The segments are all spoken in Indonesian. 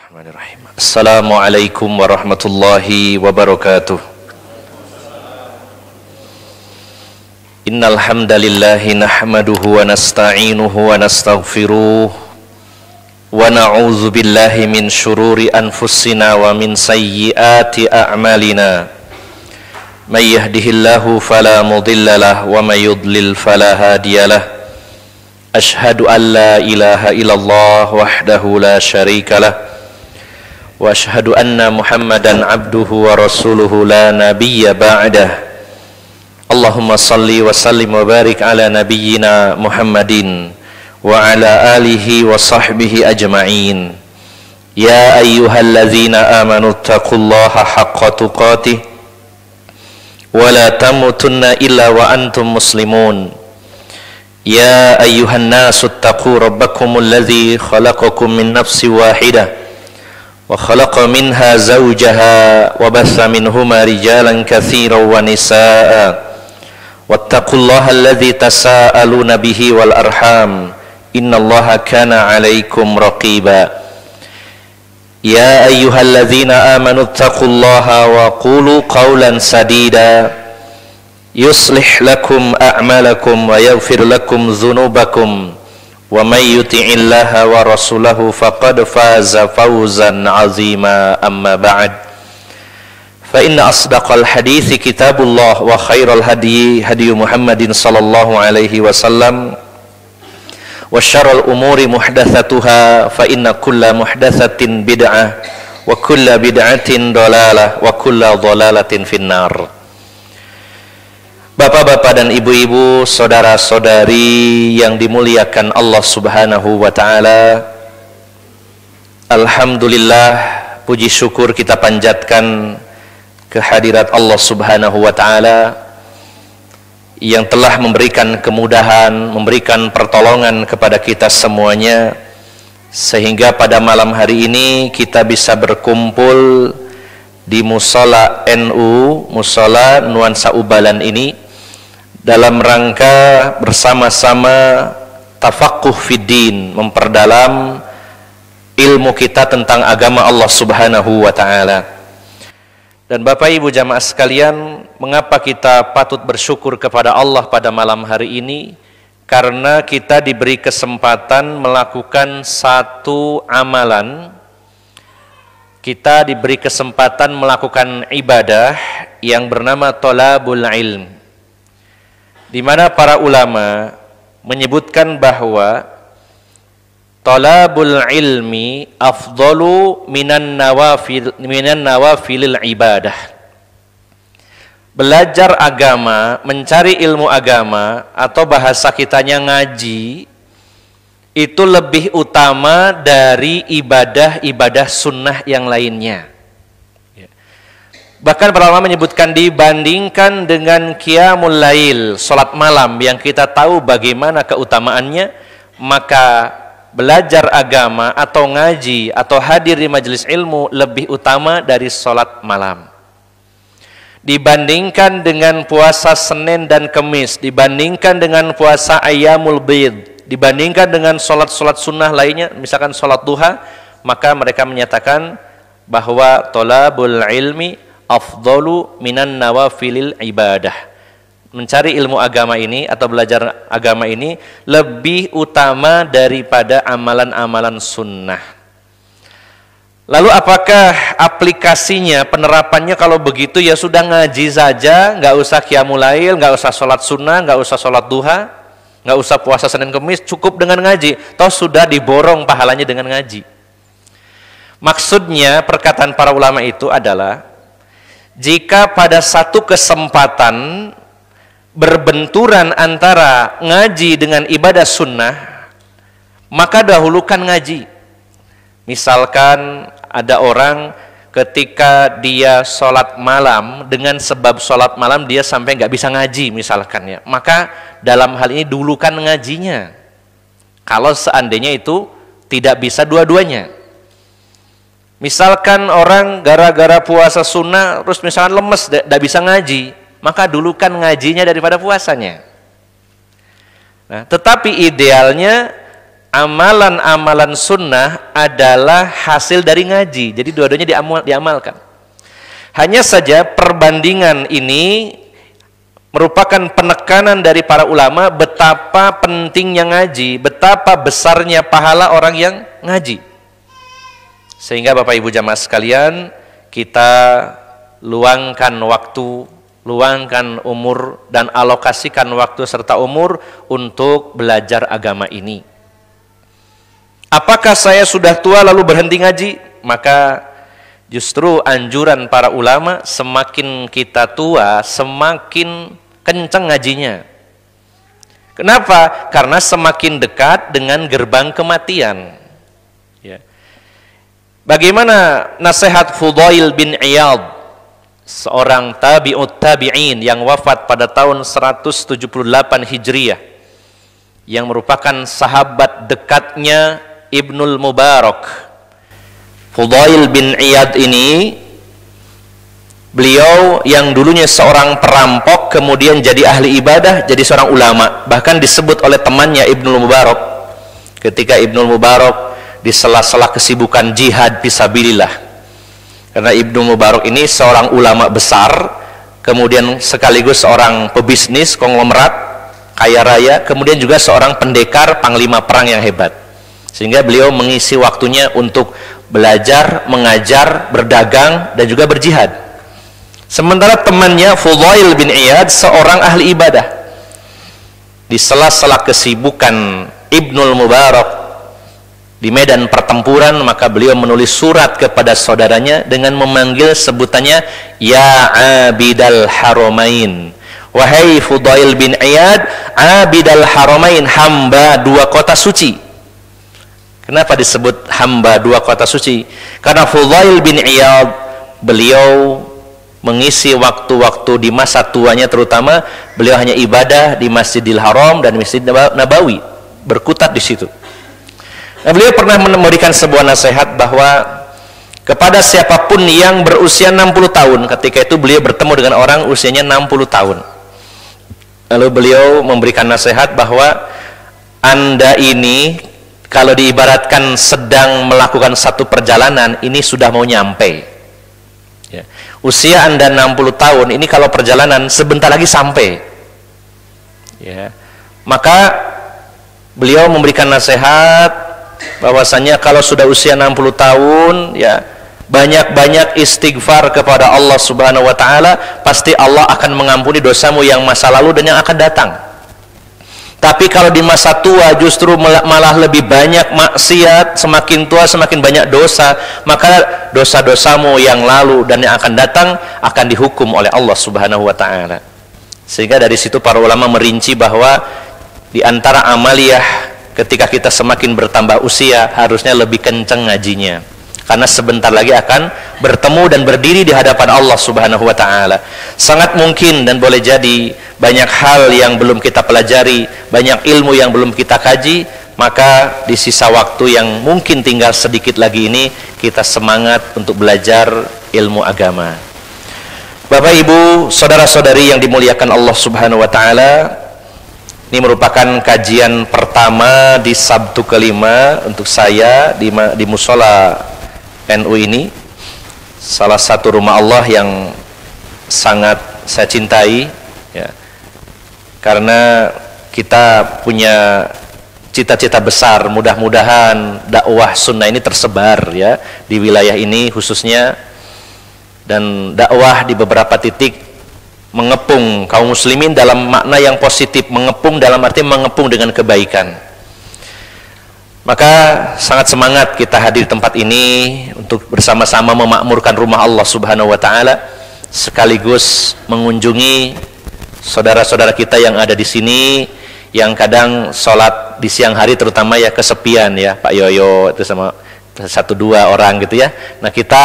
Bismillahirrahmanirrahim. Assalamualaikum warahmatullahi wabarakatuh. Innal hamdalillahi nahmaduhu wa nasta'inuhu wa nastaghfiruh wa na'udzu billahi min syururi anfusina wa min sayyiati a'malina. May yahdihillahu fala mudhillalah wa may yudlil fala hadiyalah. Ashhadu an la ilaha illallah wahdahu la syarikalah wa ashhadu anna Muhammadan abduhu wa rasuluhu la nabiyya ba'dah. Allahumma salli wa sallim wa barik ala nabiyyina Muhammadin wa ala alihi wa sahbihi ajma'in. Ya ayyuhalladzina amanu taqullaha haqqa tuqatih wa la tamutunna illa wa antum muslimun. Ya ayyuhan nasu taqu rabbakumul ladzi khalaqakum min nafsin wahidah wa khalaqa minha zawjaha wa batha minhuma rijalan katsiran wa nisaa'a wattaqullaha alladzi tasaaluna bihi wal arham innallaha kana 'alaikum raqiba. Ya ayyuhalladzina amanu taqullaha wa qulu qawlan sadida yuslih lakum a'malakum wa yaghfir lakum dhunubakum wa may yuti'illaha wa rasulahu faqad faza fawzan 'azima. Amma ba'd, fa inna asdaqal hadithi kitabullah wa khairal hadyi hadyu Muhammadin sallallahu alaihi wasallam wa syarrul umuri muhdatsatuha fa inna kulla muhdatsatin bid'ah wa kulla bid'atin dhalalah wa kulla dhalalatin finnar. Bapak-bapak dan ibu-ibu, saudara-saudari yang dimuliakan Allah Subhanahu wa taala, alhamdulillah, puji syukur kita panjatkan kehadirat Allah Subhanahu wa taala yang telah memberikan kemudahan, memberikan pertolongan kepada kita semuanya, sehingga pada malam hari ini kita bisa berkumpul di Mushola NU, Mushola Nuansa Ubalan ini, dalam rangka bersama-sama tafaqquh fiddin, memperdalam ilmu kita tentang agama Allah Subhanahu wa taala. Dan Bapak Ibu jamaah sekalian, mengapa kita patut bersyukur kepada Allah pada malam hari ini? Karena kita diberi kesempatan melakukan satu amalan, kita diberi kesempatan melakukan ibadah yang bernama thalabul ilm, di mana para ulama menyebutkan bahwa thalabul ilmi afdalu minan nawafilil ibadah. Belajar agama, mencari ilmu agama, atau bahasa kitanya ngaji, itu lebih utama dari ibadah-ibadah sunnah yang lainnya. Bahkan para ulama menyebutkan dibandingkan dengan qiyamul lail, salat malam yang kita tahu bagaimana keutamaannya, maka belajar agama atau ngaji atau hadir di majelis ilmu lebih utama dari salat malam. Dibandingkan dengan puasa Senin dan Kamis, dibandingkan dengan puasa Ayyamul Bid, dibandingkan dengan salat-salat sunnah lainnya, misalkan salat duha, maka mereka menyatakan bahwa thalabul ilmi afdalu minan nawafilil ibadah. Mencari ilmu agama ini atau belajar agama ini lebih utama daripada amalan-amalan sunnah. Lalu apakah aplikasinya, penerapannya kalau begitu? Ya sudah ngaji saja, nggak usah qiyamul lail, nggak usah sholat sunnah, nggak usah sholat duha, nggak usah puasa Senin Kemis, cukup dengan ngaji. Toh sudah diborong pahalanya dengan ngaji. Maksudnya perkataan para ulama itu adalah, jika pada satu kesempatan berbenturan antara ngaji dengan ibadah sunnah, maka dahulukan ngaji. Misalkan ada orang ketika dia sholat malam, dengan sebab sholat malam dia sampai nggak bisa ngaji misalkan ya, maka dalam hal ini dulukan ngajinya. Kalau seandainya itu tidak bisa dua-duanya. Misalkan orang gara-gara puasa sunnah terus misalkan lemes, tidak bisa ngaji, maka dulukan ngajinya daripada puasanya. Nah, tetapi idealnya amalan-amalan sunnah adalah hasil dari ngaji. Jadi dua-duanya diamalkan. Hanya saja perbandingan ini merupakan penekanan dari para ulama betapa pentingnya ngaji, betapa besarnya pahala orang yang ngaji. Sehingga Bapak Ibu jamaah sekalian, kita luangkan waktu, luangkan umur, dan alokasikan waktu serta umur untuk belajar agama ini. Apakah saya sudah tua lalu berhenti ngaji? Maka justru anjuran para ulama, semakin kita tua, semakin kencang ngajinya. Kenapa? Karena semakin dekat dengan gerbang kematian. Ya. Bagaimana nasihat Fudail bin Iyad, seorang tabi'ut tabi'in yang wafat pada tahun 178 Hijriah, yang merupakan sahabat dekatnya Ibnul Mubarak. Fudail bin Iyad ini, beliau yang dulunya seorang perampok, kemudian jadi ahli ibadah, jadi seorang ulama. Bahkan disebut oleh temannya Ibnul Mubarak, ketika Ibnul Mubarak di sela-sela kesibukan jihad fisabilillah. Karena Ibnul Mubarak ini seorang ulama besar, kemudian sekaligus seorang pebisnis konglomerat, kaya raya, kemudian juga seorang pendekar, panglima perang yang hebat. Sehingga beliau mengisi waktunya untuk belajar, mengajar, berdagang, dan juga berjihad. Sementara temannya Fudail bin Iyad seorang ahli ibadah. Di sela-sela kesibukan Ibnul Mubarak di medan pertempuran, maka beliau menulis surat kepada saudaranya dengan memanggil sebutannya Ya Abidal Haramain. Wahai Fudail bin Iyad, Abidal Haramain, hamba dua kota suci. Kenapa disebut hamba dua kota suci? Karena Fudail bin Iyad, beliau mengisi waktu-waktu di masa tuanya, terutama beliau hanya ibadah di Masjidil Haram dan Masjid Nabawi, berkutat di situ. Nah, beliau pernah memberikan sebuah nasihat bahwa kepada siapapun yang berusia 60 tahun, ketika itu beliau bertemu dengan orang usianya 60 tahun. Lalu beliau memberikan nasihat bahwa Anda ini kalau diibaratkan sedang melakukan satu perjalanan, ini sudah mau nyampe. Ya. Usia Anda 60 tahun, ini kalau perjalanan sebentar lagi sampai. Ya. Maka beliau memberikan nasihat bahwasanya kalau sudah usia 60 tahun, ya, banyak-banyak istighfar kepada Allah Subhanahu wa taala, pasti Allah akan mengampuni dosamu yang masa lalu dan yang akan datang. Tapi kalau di masa tua justru malah lebih banyak maksiat, semakin tua semakin banyak dosa, maka dosa-dosamu yang lalu dan yang akan datang akan dihukum oleh Allah Subhanahu wa taala. Sehingga dari situ para ulama merinci bahwa di antara amaliyah ketika kita semakin bertambah usia, harusnya lebih kencang ngajinya. Karena sebentar lagi akan bertemu dan berdiri di hadapan Allah Subhanahu wa taala. Sangat mungkin dan boleh jadi banyak hal yang belum kita pelajari, banyak ilmu yang belum kita kaji, maka di sisa waktu yang mungkin tinggal sedikit lagi ini, kita semangat untuk belajar ilmu agama. Bapak Ibu, saudara-saudari yang dimuliakan Allah Subhanahu wa taala, ini merupakan kajian pertama di Sabtu kelima untuk saya di Musola NU ini, salah satu rumah Allah yang sangat saya cintai, ya, karena kita punya cita-cita besar. Mudah-mudahan dakwah sunnah ini tersebar, ya, di wilayah ini khususnya, dan dakwah di beberapa titik mengepung kaum muslimin dalam makna yang positif. Mengepung dalam arti mengepung dengan kebaikan. Maka sangat semangat kita hadir di tempat ini untuk bersama-sama memakmurkan rumah Allah Subhanahu wa taala, sekaligus mengunjungi saudara-saudara kita yang ada di sini yang kadang sholat di siang hari terutama ya kesepian, ya, Pak Yoyo itu sama 1-2 orang gitu ya. Nah, kita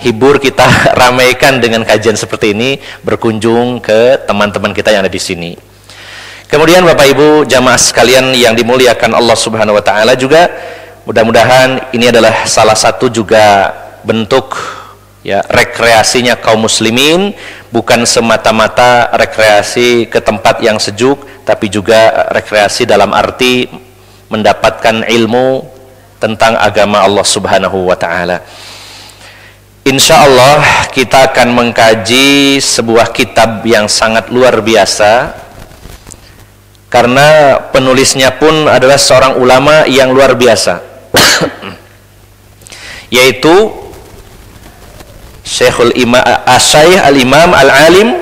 hibur, kita ramaikan dengan kajian seperti ini, berkunjung ke teman-teman kita yang ada di sini. Kemudian Bapak Ibu jamaah sekalian yang dimuliakan Allah Subhanahu wa taala, juga mudah-mudahan ini adalah salah satu juga bentuk, ya, rekreasinya kaum muslimin, bukan semata-mata rekreasi ke tempat yang sejuk, tapi juga rekreasi dalam arti mendapatkan ilmu tentang agama Allah Subhanahu wa taala. Insya Allah kita akan mengkaji sebuah kitab yang sangat luar biasa, karena penulisnya pun adalah seorang ulama yang luar biasa, yaitu Syekh Al-Imam Al-Alim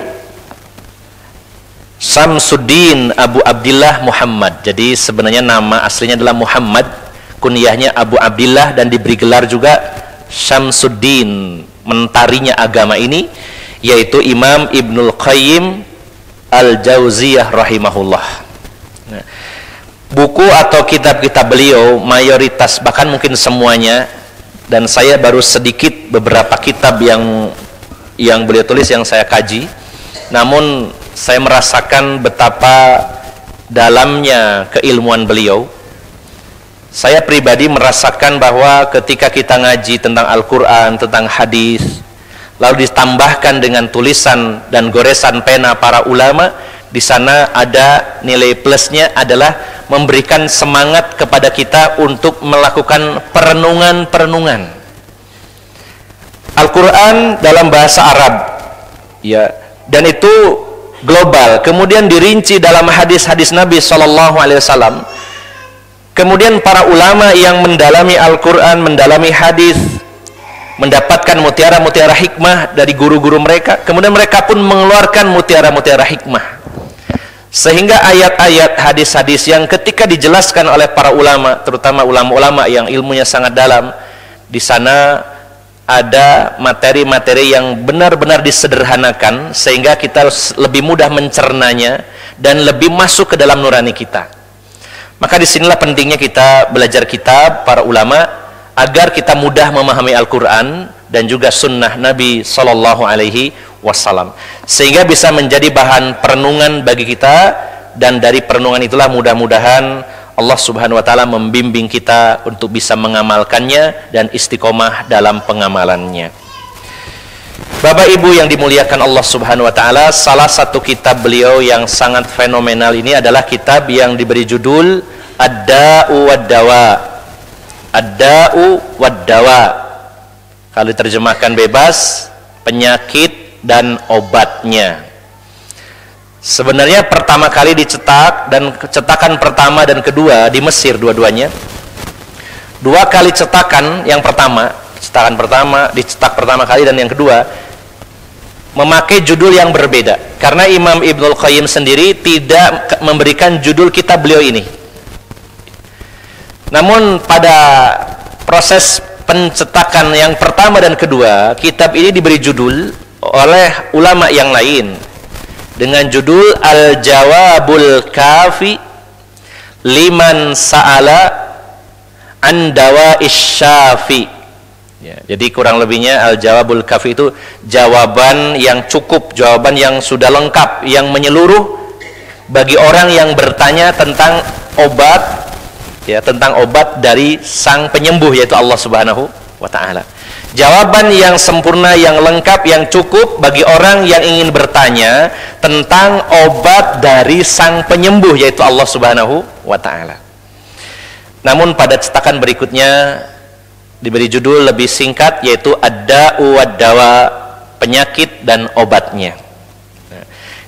Syamsuddin Abu Abdillah Muhammad. Jadi sebenarnya nama aslinya adalah Muhammad, kunyahnya Abu Abdillah, dan diberi gelar juga Syamsuddin. Mentarinya agama ini yaitu Imam Ibnul Qayyim Al-Jauziyah rahimahullah. Nah, buku atau kitab-kitab beliau mayoritas, bahkan mungkin semuanya, dan saya baru sedikit beberapa kitab yang beliau tulis yang saya kaji, namun saya merasakan betapa dalamnya keilmuan beliau. Saya pribadi merasakan bahwa ketika kita ngaji tentang Al-Quran, tentang hadis, lalu ditambahkan dengan tulisan dan goresan pena para ulama, di sana ada nilai plusnya adalah memberikan semangat kepada kita untuk melakukan perenungan-perenungan. Al-Quran dalam bahasa Arab, ya, dan itu global. Kemudian dirinci dalam hadis-hadis Nabi SAW. Kemudian para ulama yang mendalami Al-Quran, mendalami hadis, mendapatkan mutiara-mutiara hikmah dari guru-guru mereka. Kemudian mereka pun mengeluarkan mutiara-mutiara hikmah, sehingga ayat-ayat hadis-hadis yang ketika dijelaskan oleh para ulama, terutama ulama-ulama yang ilmunya sangat dalam, di sana ada materi-materi yang benar-benar disederhanakan sehingga kita lebih mudah mencernanya dan lebih masuk ke dalam nurani kita. Maka disinilah pentingnya kita belajar kitab para ulama agar kita mudah memahami Al-Quran dan juga sunnah Nabi SAW, sehingga bisa menjadi bahan perenungan bagi kita, dan dari perenungan itulah mudah-mudahan Allah Subhanahu wa taala membimbing kita untuk bisa mengamalkannya dan istiqomah dalam pengamalannya. Bapak Ibu yang dimuliakan Allah Subhanahu wa taala, salah satu kitab beliau yang sangat fenomenal ini adalah kitab yang diberi judul Ad-Da'u wad-Dawa. Ad-Da'u wad-Dawa, kalau diterjemahkan bebas, penyakit dan obatnya. Sebenarnya pertama kali dicetak, dan cetakan pertama dan kedua di Mesir dua-duanya. Dua kali cetakan, yang pertama, cetakan pertama dicetak pertama kali, dan yang kedua memakai judul yang berbeda, karena Imam Ibnul Qayyim sendiri tidak memberikan judul kitab beliau ini. Namun pada proses pencetakan yang pertama dan kedua, kitab ini diberi judul oleh ulama yang lain dengan judul Al-Jawabul Kafi Liman Sa'ala An Dawa'is Syafi. Ya, jadi kurang lebihnya Al-Jawabul Kafi itu jawaban yang cukup, jawaban yang sudah lengkap, yang menyeluruh bagi orang yang bertanya tentang obat, ya, tentang obat dari sang penyembuh, yaitu Allah Subhanahu wa taala. Jawaban yang sempurna, yang lengkap, yang cukup bagi orang yang ingin bertanya tentang obat dari sang penyembuh, yaitu Allah Subhanahu wa taala. Namun pada cetakan berikutnya diberi judul lebih singkat, yaitu Ad-Da'u wad-Dawa, penyakit dan obatnya.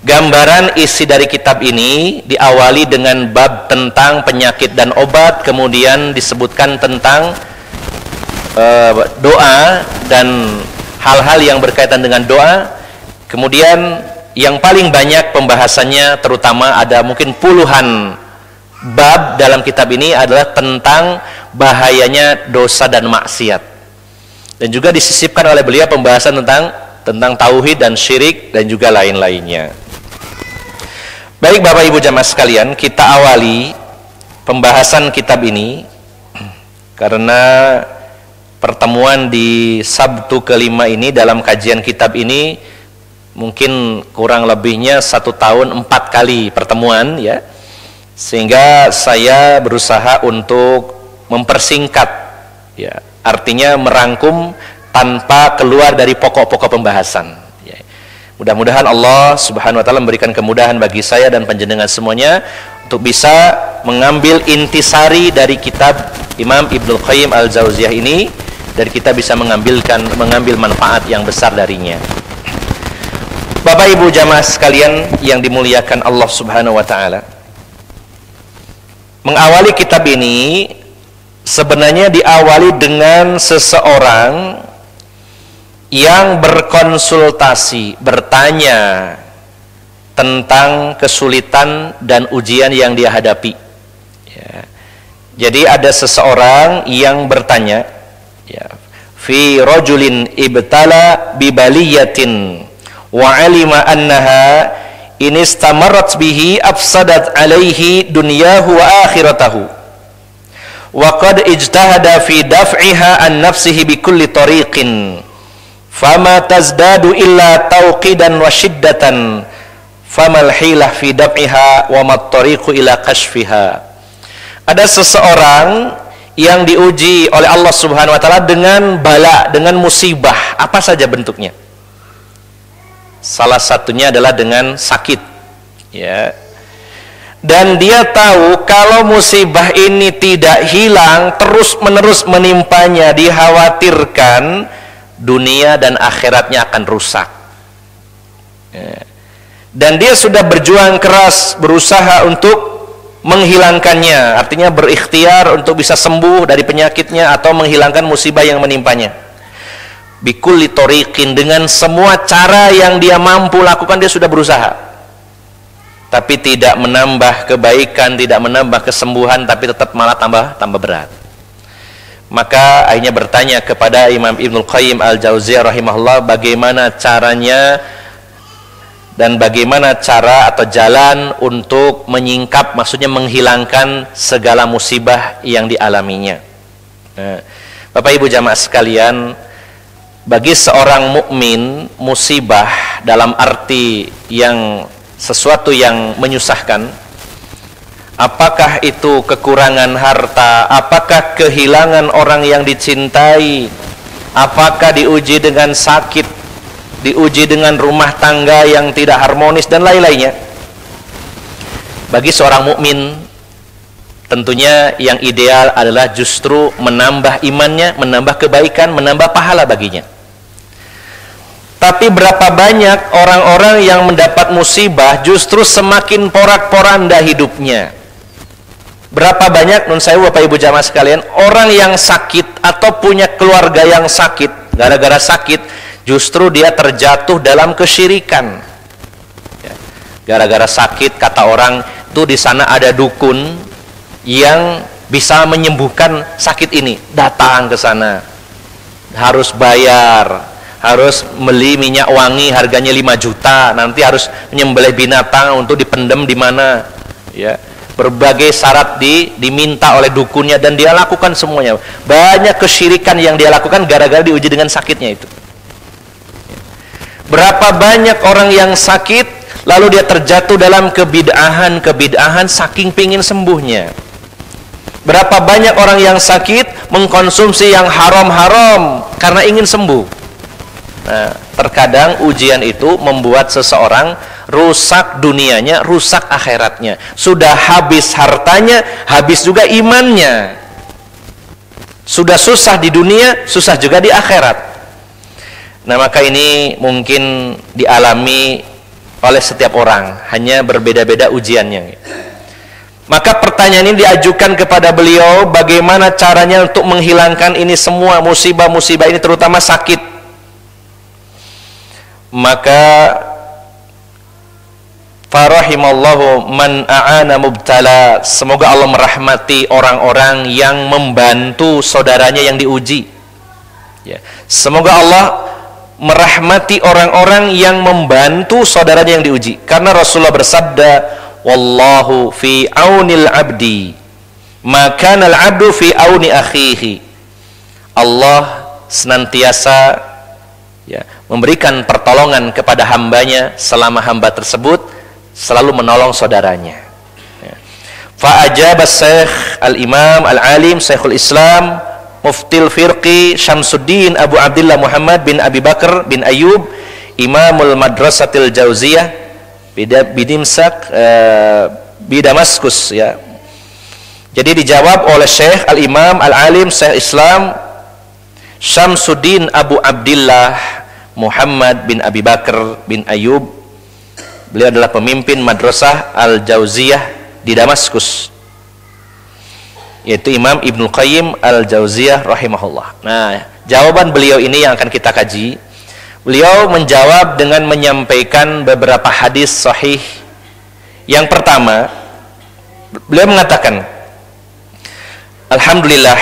Gambaran isi dari kitab ini diawali dengan bab tentang penyakit dan obat, kemudian disebutkan tentang doa dan hal-hal yang berkaitan dengan doa. Kemudian yang paling banyak pembahasannya, terutama ada mungkin puluhan bab dalam kitab ini, adalah tentang bahayanya dosa dan maksiat. Dan juga disisipkan oleh beliau pembahasan tentang tauhid dan syirik dan juga lain-lainnya. Baik Bapak Ibu jamaah sekalian, kita awali pembahasan kitab ini karena pertemuan di Sabtu kelima ini dalam kajian kitab ini mungkin kurang lebihnya 1 tahun 4 kali pertemuan, ya, sehingga saya berusaha untuk mempersingkat, ya, artinya merangkum tanpa keluar dari pokok-pokok pembahasan. Mudah-mudahan Allah Subhanahu wa taala memberikan kemudahan bagi saya dan panjenengan semuanya untuk bisa mengambil intisari dari kitab Imam Ibnul Qayyim Al-Jauziyah ini, dan kita bisa mengambil manfaat yang besar darinya. Bapak Ibu jamaah sekalian yang dimuliakan Allah Subhanahu wa taala, mengawali kitab ini sebenarnya diawali dengan seseorang yang berkonsultasi, bertanya tentang kesulitan dan ujian yang dia hadapi. Ya. Jadi ada seseorang yang bertanya, ya, fi rajulin ibtala bi baliyatin wa alima annaha in istamarat bihi afsadat alaihi dunyahu wa akhiratahu wa qad ijtahada fi daf'iha an nafsihi bi kulli tariqin fama tazdadu illa tawqidan wa shiddatan famal hilah fi daf'iha wa mat tariqu ila kashfiha. Ada seseorang yang diuji oleh Allah Subhanahu wa taala dengan bala, dengan musibah, apa saja bentuknya. Salah satunya adalah dengan sakit, ya. Dan dia tahu kalau musibah ini tidak hilang, terus-menerus menimpanya, dikhawatirkan dunia dan akhiratnya akan rusak. Ya. Dan dia sudah berjuang keras, berusaha untuk menghilangkannya, artinya berikhtiar untuk bisa sembuh dari penyakitnya atau menghilangkan musibah yang menimpanya. Bikulli tariqin, dengan semua cara yang dia mampu lakukan dia sudah berusaha, tapi tidak menambah kebaikan, tidak menambah kesembuhan, tapi tetap malah tambah berat. Maka akhirnya bertanya kepada Imam Ibnul Qayyim Al-Jauziyah rahimahullah, bagaimana caranya dan bagaimana cara atau jalan untuk menyingkap, maksudnya menghilangkan segala musibah yang dialaminya. Nah, Bapak Ibu jamaah sekalian, bagi seorang mukmin musibah dalam arti yang sesuatu yang menyusahkan, apakah itu kekurangan harta, apakah kehilangan orang yang dicintai, apakah diuji dengan sakit, diuji dengan rumah tangga yang tidak harmonis dan lain-lainnya. Bagi seorang mukmin tentunya yang ideal adalah justru menambah imannya, menambah kebaikan, menambah pahala baginya. Tapi berapa banyak orang-orang yang mendapat musibah justru semakin porak-poranda hidupnya. Berapa banyak, nun saya Bapak Ibu jamaah sekalian, orang yang sakit atau punya keluarga yang sakit, gara-gara sakit justru dia terjatuh dalam kesyirikan. Ya. Gara-gara sakit, kata orang itu di sana ada dukun yang bisa menyembuhkan sakit ini. Datang ke sana, harus bayar, harus beli minyak wangi harganya 5 juta, nanti harus menyembelih binatang untuk dipendam di mana. Ya. Berbagai syarat diminta oleh dukunnya dan dia lakukan semuanya. Banyak kesyirikan yang dia lakukan gara-gara diuji dengan sakitnya itu. Berapa banyak orang yang sakit lalu dia terjatuh dalam kebid'ahan saking pingin sembuhnya. Berapa banyak orang yang sakit mengkonsumsi yang haram-haram karena ingin sembuh. Nah, terkadang ujian itu membuat seseorang rusak dunianya, rusak akhiratnya. Sudah habis hartanya, habis juga imannya. Sudah susah di dunia, susah juga di akhirat. Nah, maka ini mungkin dialami oleh setiap orang, hanya berbeda-beda ujiannya. Maka pertanyaan ini diajukan kepada beliau, bagaimana caranya untuk menghilangkan ini semua musibah-musibah ini, terutama sakit. Maka farahimallahu man a'ana mubtala, semoga Allah merahmati orang-orang yang membantu saudaranya yang diuji. Ya. Semoga Allah merahmati orang-orang yang membantu saudaranya yang diuji, karena Rasulullah bersabda, wallahu fi aunil abdi maka al abdu fi auni akhihi. Allah senantiasa ya memberikan pertolongan kepada hambanya selama hamba tersebut selalu menolong saudaranya. Ya. Fa ajaba Syekh al-Imam al-Alim Syekhul Islam Muftil Firqi Syamsuddin Abu Abdullah Muhammad bin Abi Bakar bin Ayyub Imamul Madrasatil Jauziyah bidimsak bidamaskus, ya. Jadi dijawab oleh Syekh Al-Imam Al-Alim Syekh Islam Syamsuddin Abu Abdillah Muhammad bin Abi Bakar bin Ayub. Beliau adalah pemimpin Madrasah Al-Jauziyah di Damaskus, yaitu Imam Ibnu Qayyim Al-Jauziyah rahimahullah. Nah, jawaban beliau ini yang akan kita kaji. Beliau menjawab dengan menyampaikan beberapa hadis sahih. Yang pertama, beliau mengatakan, Alhamdulillah,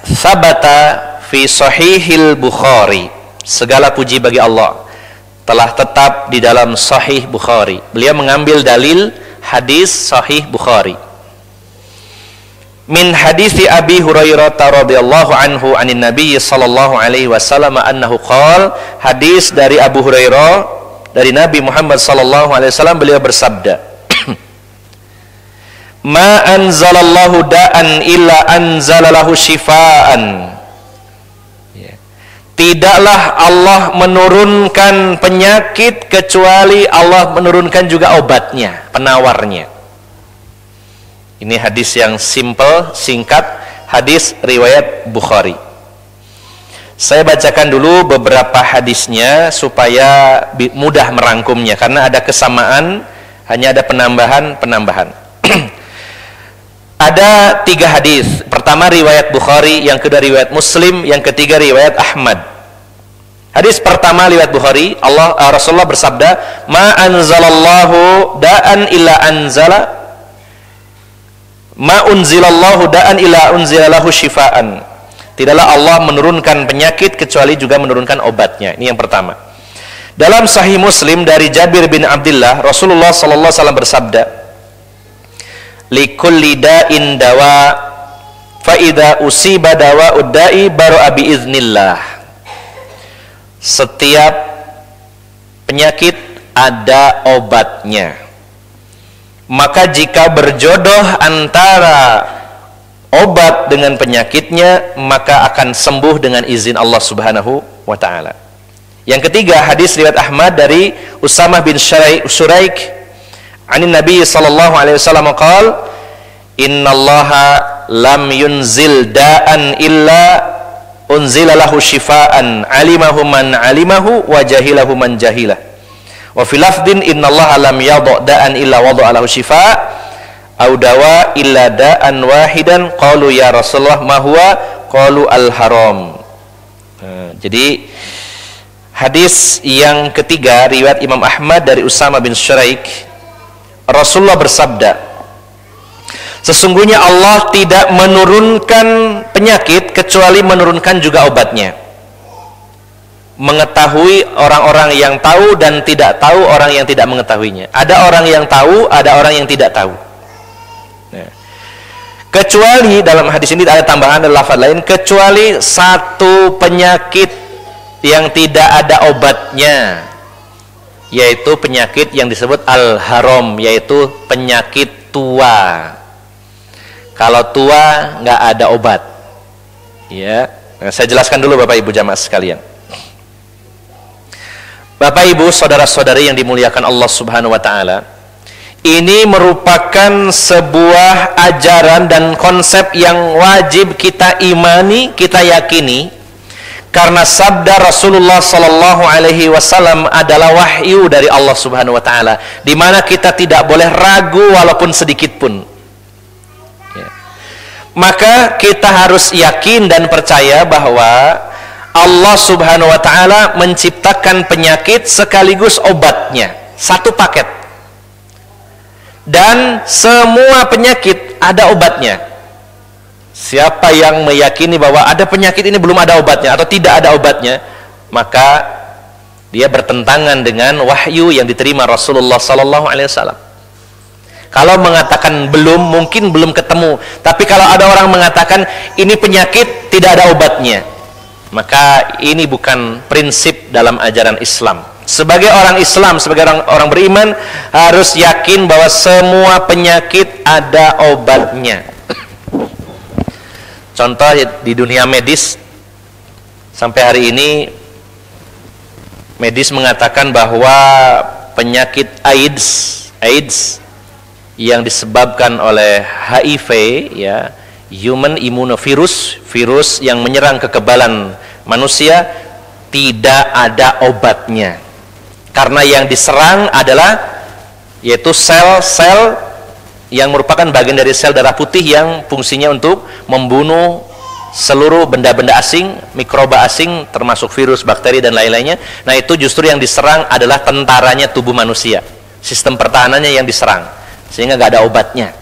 sabata fi sahihil Bukhari. Segala puji bagi Allah, telah tetap di dalam Sahih Bukhari. Beliau mengambil dalil hadis Sahih Bukhari. Min hadisi Abi Hurairah radhiyallahu anhu anin Nabi sallallahu alaihi wasallam annahu qala, hadis dari Abu Hurairah dari Nabi Muhammad sallallahu alaihi wasallam, beliau bersabda, Ma anzalallahu da'an illa anzalalahu shifaan. Tidaklah Allah menurunkan penyakit kecuali Allah menurunkan juga obatnya, penawarnya. Ini hadis yang simple, singkat, hadis riwayat Bukhari. Saya bacakan dulu beberapa hadisnya supaya mudah merangkumnya, karena ada kesamaan, hanya ada penambahan. Ada 3 hadis. Pertama riwayat Bukhari, yang kedua riwayat Muslim, yang ketiga riwayat Ahmad. Hadis pertama riwayat Bukhari, Rasulullah bersabda, Ma anzalallahu da'an illa anzala, Ma unzilallahu da'an illa unzilalahu shifaan. Tidaklah Allah menurunkan penyakit kecuali juga menurunkan obatnya. Ini yang pertama. Dalam Sahih Muslim dari Jabir bin Abdullah, Rasulullah sallallahu alaihi wasallam bersabda, likulli da'in dawa, fa idza usiba dawa'ud da'i bara'a bi iznillah. Setiap penyakit ada obatnya. Maka jika berjodoh antara obat dengan penyakitnya, maka akan sembuh dengan izin Allah Subhanahu wa taala. Yang ketiga, hadis riwayat Ahmad dari Usamah bin Shuraik anin Nabi sallallahu alaihi wasallam qala, innallaha lam yunzil da'an illa unzilalahu shifaan, alimahu man alimahu wa jahilahu man jahilah. Wa fil lafdin innallaha lam yadha da'an illa wada'a lahu shifaa au dawa illa da'an wahidan. Qalu ya Rasulullah ma huwa? Qalu al-haram. Jadi hadis yang ketiga riwayat Imam Ahmad dari Usamah bin Shuraik, Rasulullah bersabda, sesungguhnya Allah tidak menurunkan penyakit kecuali menurunkan juga obatnya. Mengetahui orang-orang yang tahu dan tidak tahu orang yang tidak mengetahuinya. Ada orang yang tahu, ada orang yang tidak tahu. Nah, kecuali dalam hadis ini ada tambahan dan lafaz lain, kecuali satu penyakit yang tidak ada obatnya, yaitu penyakit yang disebut al-haram, yaitu penyakit tua. Kalau tua nggak ada obat, ya. Nah, saya jelaskan dulu Bapak Ibu jamaah sekalian. Bapak Ibu, saudara-saudari yang dimuliakan Allah Subhanahu wa taala, ini merupakan sebuah ajaran dan konsep yang wajib kita imani, kita yakini, karena sabda Rasulullah sallallahu alaihi wasallam adalah wahyu dari Allah Subhanahu wa taala, di mana kita tidak boleh ragu walaupun sedikit pun. Maka kita harus yakin dan percaya bahwa Allah Subhanahu wa taala menciptakan penyakit sekaligus obatnya, satu paket. Dan semua penyakit ada obatnya. Siapa yang meyakini bahwa ada penyakit ini belum ada obatnya atau tidak ada obatnya, maka dia bertentangan dengan wahyu yang diterima Rasulullah sallallahu alaihi wasallam. Kalau mengatakan belum, mungkin belum ketemu. Tapi kalau ada orang mengatakan ini penyakit tidak ada obatnya, maka ini bukan prinsip dalam ajaran Islam. Sebagai orang Islam, sebagai orang beriman, harus yakin bahwa semua penyakit ada obatnya. Contoh di dunia medis, sampai hari ini medis mengatakan bahwa penyakit AIDS yang disebabkan oleh HIV, ya, human immunovirus, virus yang menyerang kekebalan manusia, tidak ada obatnya. Karena yang diserang adalah yaitu sel-sel yang merupakan bagian dari sel darah putih yang fungsinya untuk membunuh seluruh benda-benda asing, mikroba asing, termasuk virus, bakteri, dan lain-lainnya. Nah, itu justru yang diserang adalah tentaranya tubuh manusia. Sistem pertahanannya yang diserang, sehingga nggak ada obatnya.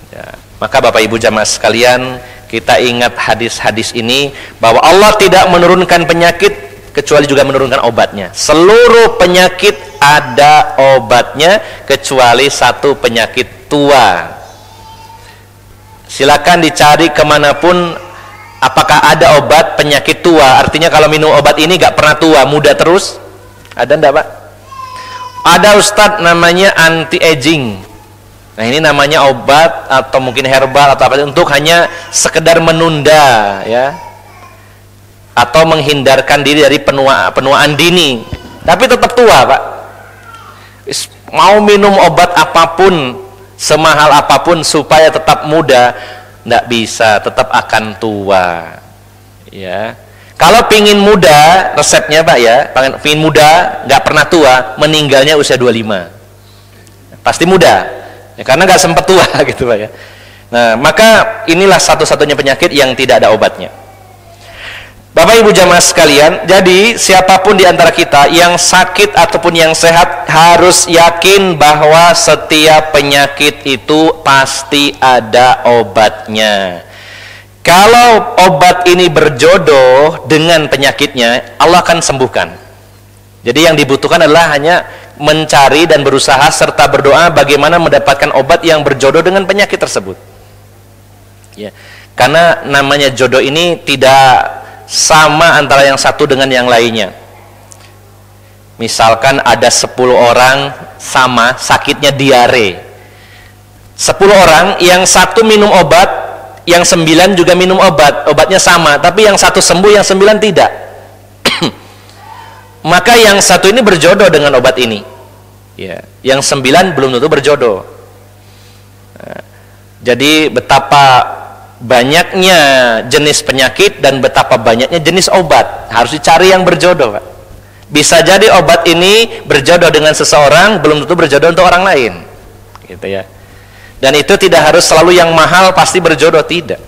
Ya. Maka Bapak Ibu jamaah sekalian, kita ingat hadis-hadis ini, bahwa Allah tidak menurunkan penyakit, kecuali juga menurunkan obatnya. Seluruh penyakit ada obatnya, kecuali satu penyakit tua. Silakan dicari kemanapun, apakah ada obat penyakit tua. Artinya kalau minum obat ini gak pernah tua, muda terus. Ada enggak Pak? Ada Ustadz namanya anti-aging. Nah, ini namanya obat atau mungkin herbal atau apa, untuk hanya sekedar menunda ya, atau menghindarkan diri dari penuaan dini. Tapi tetap tua Pak. Mau minum obat apapun, semahal apapun supaya tetap muda, tidak bisa, tetap akan tua ya. Kalau pingin muda, resepnya Pak ya, pingin muda, nggak pernah tua, meninggalnya usia 25, pasti muda ya, karena nggak sempat tua gitu Pak ya. Nah, maka inilah satu-satunya penyakit yang tidak ada obatnya. Bapak Ibu jamaah sekalian, jadi siapapun di antara kita yang sakit ataupun yang sehat harus yakin bahwa setiap penyakit itu pasti ada obatnya. Kalau obat ini berjodoh dengan penyakitnya, Allah akan sembuhkan. Jadi yang dibutuhkan adalah hanya mencari dan berusaha serta berdoa bagaimana mendapatkan obat yang berjodoh dengan penyakit tersebut. Ya. Karena namanya jodoh ini tidak sama antara yang satu dengan yang lainnya. Misalkan ada 10 orang sama sakitnya diare, 10 orang, yang satu minum obat, yang 9 juga minum obat, obatnya sama, tapi yang satu sembuh, yang 9 tidak. Maka yang satu ini berjodoh dengan obat ini ya, yang 9 belum tentu berjodoh. Nah, jadi betapa banyaknya jenis penyakit dan betapa banyaknya jenis obat, harus dicari yang berjodoh Pak. Bisa jadi obat ini berjodoh dengan seseorang, belum tentu berjodoh untuk orang lain gitu ya. Dan itu tidak harus selalu yang mahal pasti berjodoh, tidak.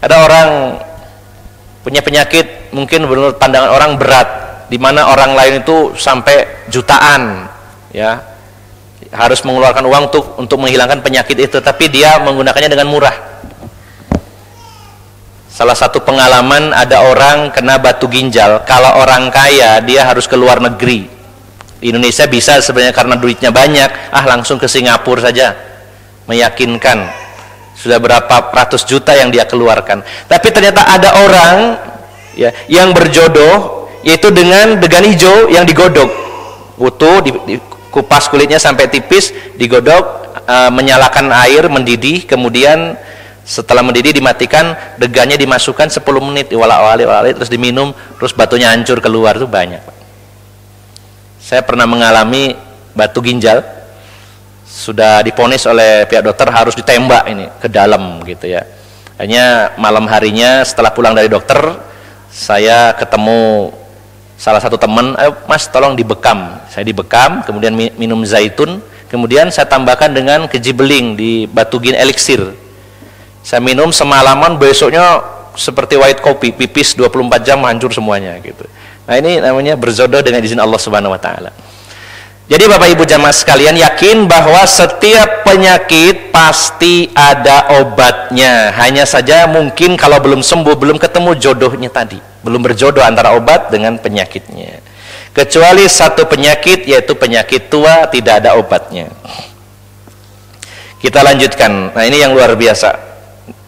Ada orang punya penyakit mungkin menurut pandangan orang berat, di mana orang lain itu sampai jutaan ya, harus mengeluarkan uang untuk menghilangkan penyakit itu, tapi dia menggunakannya dengan murah. Salah satu pengalaman, ada orang kena batu ginjal. Kalau orang kaya dia harus ke luar negeri. Di Indonesia bisa sebenarnya karena duitnya banyak, langsung ke Singapura saja, meyakinkan. Sudah berapa ratus juta yang dia keluarkan. Tapi ternyata ada orang ya, yang berjodoh, yaitu dengan degan hijau yang digodok, utuh, dikupas kulitnya sampai tipis, digodok, menyalakan air, mendidih, kemudian setelah mendidih dimatikan, degannya dimasukkan 10 menit, diwalak-walik, terus diminum, terus batunya hancur keluar. Itu banyak. Saya pernah mengalami batu ginjal, sudah diponis oleh pihak dokter harus ditembak ini ke dalam gitu ya. Hanya malam harinya setelah pulang dari dokter, saya ketemu salah satu teman, ayo Mas tolong dibekam. Saya dibekam, kemudian minum zaitun, kemudian saya tambahkan dengan keji beling di batu ginjal eliksir. Saya minum semalaman, besoknya seperti white kopi, pipis 24 jam hancur semuanya gitu. Nah, ini namanya berjodoh dengan izin Allah Subhanahu wa taala. Jadi Bapak Ibu jamaah sekalian, yakin bahwa setiap penyakit pasti ada obatnya. Hanya saja mungkin kalau belum sembuh, belum ketemu jodohnya tadi, belum berjodoh antara obat dengan penyakitnya. Kecuali satu penyakit, yaitu penyakit tua, tidak ada obatnya. Kita lanjutkan. Nah, ini yang luar biasa.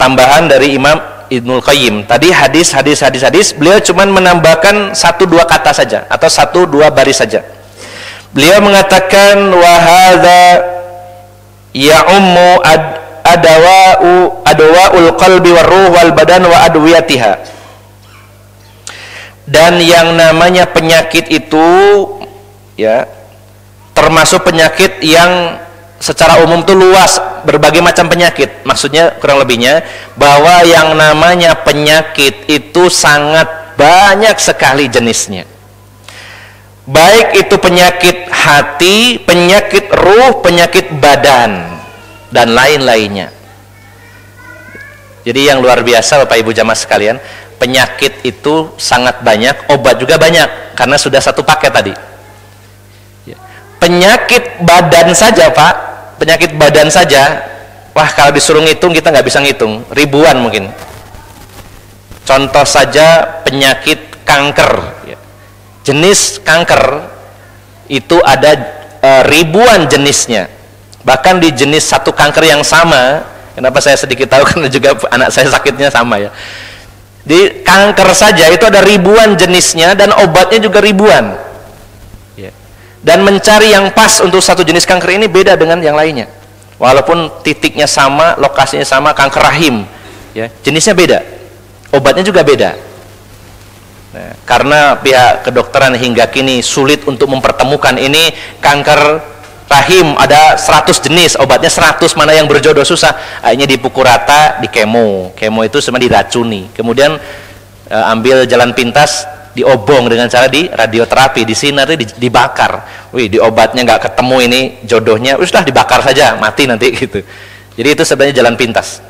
Tambahan dari Imam Ibnul Qayyim. Tadi hadis, beliau cuma menambahkan 1-2 kata saja, atau 1-2 baris saja. Beliau mengatakan, wa hadza ya'ummu adwa'ul qalbi war ruh wal badan wa adwiyatiha. Dan yang namanya penyakit itu ya, termasuk penyakit yang secara umum tuh luas, berbagai macam penyakit. Maksudnya kurang lebihnya bahwa yang namanya penyakit itu sangat banyak sekali jenisnya. Baik itu penyakit hati, penyakit ruh, penyakit badan, dan lain-lainnya. Jadi yang luar biasa Bapak Ibu jamaah sekalian, penyakit itu sangat banyak, obat juga banyak, karena sudah satu paket tadi. Penyakit badan saja Pak, penyakit badan saja, wah kalau disuruh ngitung kita nggak bisa ngitung, ribuan mungkin. Contoh saja penyakit kanker, jenis kanker itu ada ribuan jenisnya. Bahkan di jenis satu kanker yang sama, kenapa saya sedikit tahu karena juga anak saya sakitnya sama ya. Di kanker saja itu ada ribuan jenisnya dan obatnya juga ribuan. Dan mencari yang pas untuk satu jenis kanker ini beda dengan yang lainnya. Walaupun titiknya sama, lokasinya sama, kanker rahim, ya, jenisnya beda, obatnya juga beda. Nah, karena pihak kedokteran hingga kini sulit untuk mempertemukan ini kanker rahim ada 100 jenis, obatnya 100, mana yang berjodoh susah. Akhirnya dipukul rata, di kemo. Kemo itu sebenarnya diracuni. Kemudian ambil jalan pintas, diobong dengan cara di radioterapi, di sinar, dibakar. Wih, di obatnya nggak ketemu ini jodohnya, sudah dibakar saja, mati nanti gitu. Jadi itu sebenarnya jalan pintas.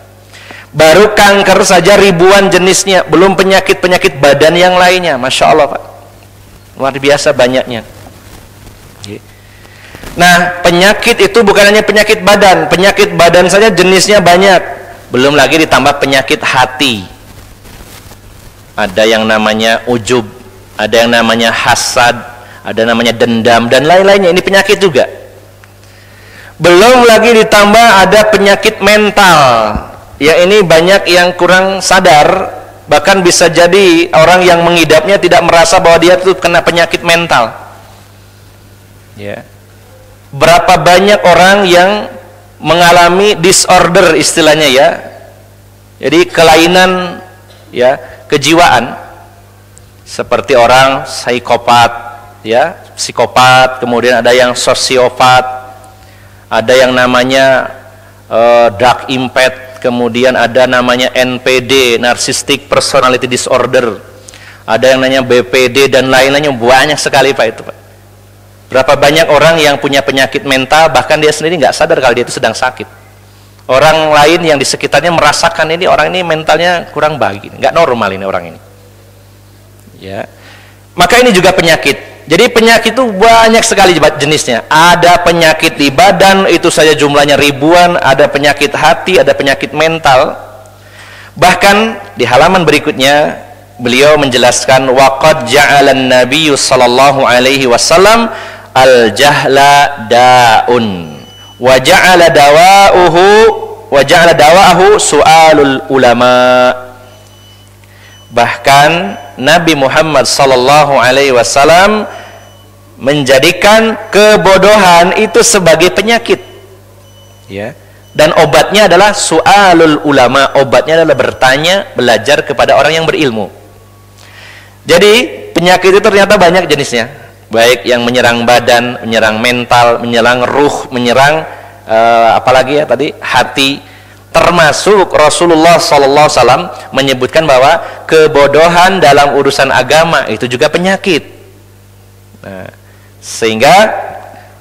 Baru kanker saja ribuan jenisnya, belum penyakit-penyakit badan yang lainnya. Masya Allah Pak, luar biasa banyaknya. Nah, penyakit itu bukan hanya penyakit badan saja jenisnya banyak. Belum lagi ditambah penyakit hati. Ada yang namanya ujub, ada yang namanya hasad, ada namanya dendam, dan lain-lainnya. Ini penyakit juga. Belum lagi ditambah ada penyakit mental. Ya, ini banyak yang kurang sadar, bahkan bisa jadi orang yang mengidapnya tidak merasa bahwa dia itu kena penyakit mental. Ya. Berapa banyak orang yang mengalami disorder istilahnya ya. Jadi kelainan ya, kejiwaan, seperti orang psikopat ya, psikopat, kemudian ada yang sosiopat, ada yang namanya dark impact, kemudian ada namanya NPD, narcissistic personality disorder, ada yang namanya BPD, dan lain-lainnya. Banyak sekali Pak itu Pak. Berapa banyak orang yang punya penyakit mental, bahkan dia sendiri nggak sadar kalau dia itu sedang sakit. Orang lain yang di sekitarnya merasakan ini orang ini mentalnya kurang baik, nggak normal ini orang ini. Ya, maka ini juga penyakit. Jadi penyakit itu banyak sekali jenisnya. Ada penyakit di badan, itu saja jumlahnya ribuan. Ada penyakit hati, ada penyakit mental. Bahkan di halaman berikutnya beliau menjelaskan, waqad ja'alan nabiyyu sallallahu alaihi wasallam al-jahla da'un wa ja'ala dawa'ahu su'alul ulama. Bahkan Nabi Muhammad sallallahu alaihi wasallam menjadikan kebodohan itu sebagai penyakit, ya, dan obatnya adalah su'alul ulama. Obatnya adalah bertanya, belajar kepada orang yang berilmu. Jadi penyakit itu ternyata banyak jenisnya, baik yang menyerang badan, menyerang mental, menyerang ruh, menyerang apalagi ya tadi, hati. Termasuk Rasulullah SAW menyebutkan bahwa kebodohan dalam urusan agama itu juga penyakit. Nah, sehingga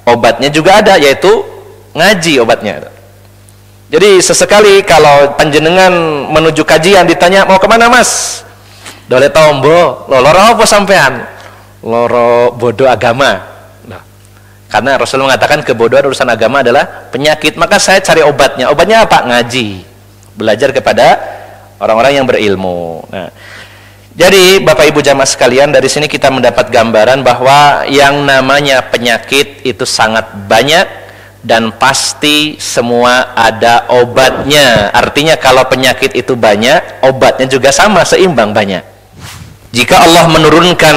obatnya juga ada, yaitu ngaji obatnya. Jadi sesekali kalau panjenengan menuju kajian ditanya, mau kemana Mas? Dole tombo, loro apa sampean? Loro bodoh agama. Nah, karena Rasul mengatakan kebodohan urusan agama adalah penyakit, maka saya cari obatnya. Obatnya apa? Ngaji, belajar kepada orang-orang yang berilmu. Nah, jadi Bapak Ibu jamaah sekalian, dari sini kita mendapat gambaran bahwa yang namanya penyakit itu sangat banyak dan pasti semua ada obatnya. Artinya kalau penyakit itu banyak, obatnya juga sama, seimbang banyak. Jika Allah menurunkan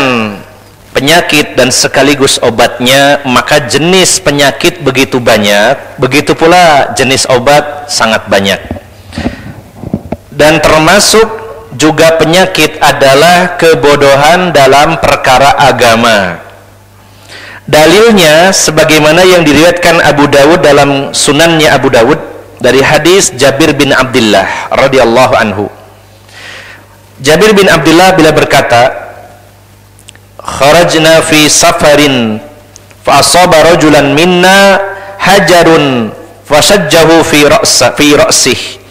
penyakit dan sekaligus obatnya, maka jenis penyakit begitu banyak, begitu pula jenis obat sangat banyak. Dan termasuk juga penyakit adalah kebodohan dalam perkara agama. Dalilnya sebagaimana yang diriwayatkan Abu Dawud dalam sunannya Abu Dawud dari hadis Jabir bin Abdullah radhiyallahu anhu. Jabir bin Abdullah bila berkata, kharajna fi safarin fa asaba rajulan minna hajarun fasajjahu fi ra'sihi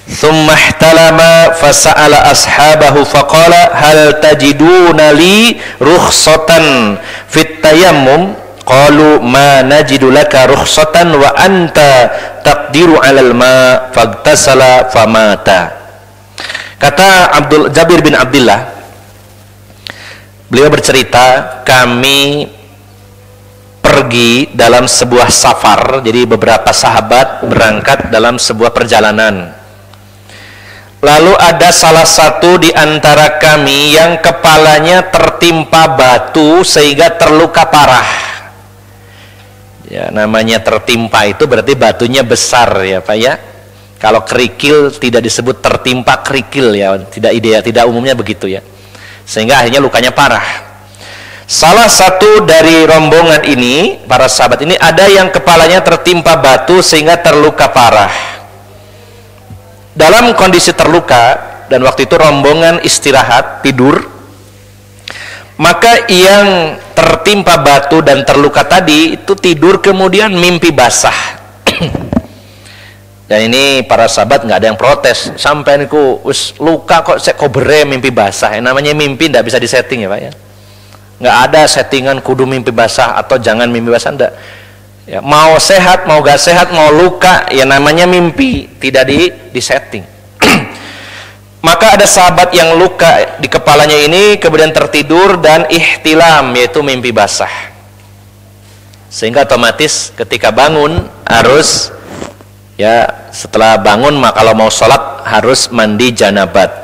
thumma ihtalama fasa'ala ashabahu faqala hal tajiduna li rukhsatan fit tayammum qalu ma najidu laka rukhsatan wa anta taqdiru 'alal ma fagtasala famata. Kata Jabir bin Abdullah, beliau bercerita, kami pergi dalam sebuah safar, jadi beberapa sahabat berangkat dalam sebuah perjalanan. Lalu ada salah satu di antara kami yang kepalanya tertimpa batu sehingga terluka parah. Ya, namanya tertimpa itu berarti batunya besar ya Pak ya. Kalau kerikil tidak disebut tertimpa kerikil ya, tidak ideal, tidak umumnya begitu ya. Sehingga akhirnya lukanya parah. Salah satu dari rombongan ini, para sahabat ini, ada yang kepalanya tertimpa batu sehingga terluka parah. Dalam kondisi terluka, dan waktu itu rombongan istirahat, tidur, maka yang tertimpa batu dan terluka tadi itu tidur kemudian mimpi basah. Dan ini para sahabat nggak ada yang protes, sampai niku us luka kok bere mimpi basah. Yang namanya mimpi tidak bisa disetting ya Pak ya. Nggak ada settingan kudu mimpi basah atau jangan mimpi basah, enggak. Ya, mau sehat, mau gak sehat, mau luka, ya namanya mimpi, tidak disetting. Maka ada sahabat yang luka di kepalanya ini kemudian tertidur dan ihtilam, yaitu mimpi basah. Sehingga otomatis ketika bangun harus, ya setelah bangun maka kalau mau sholat harus mandi janabat.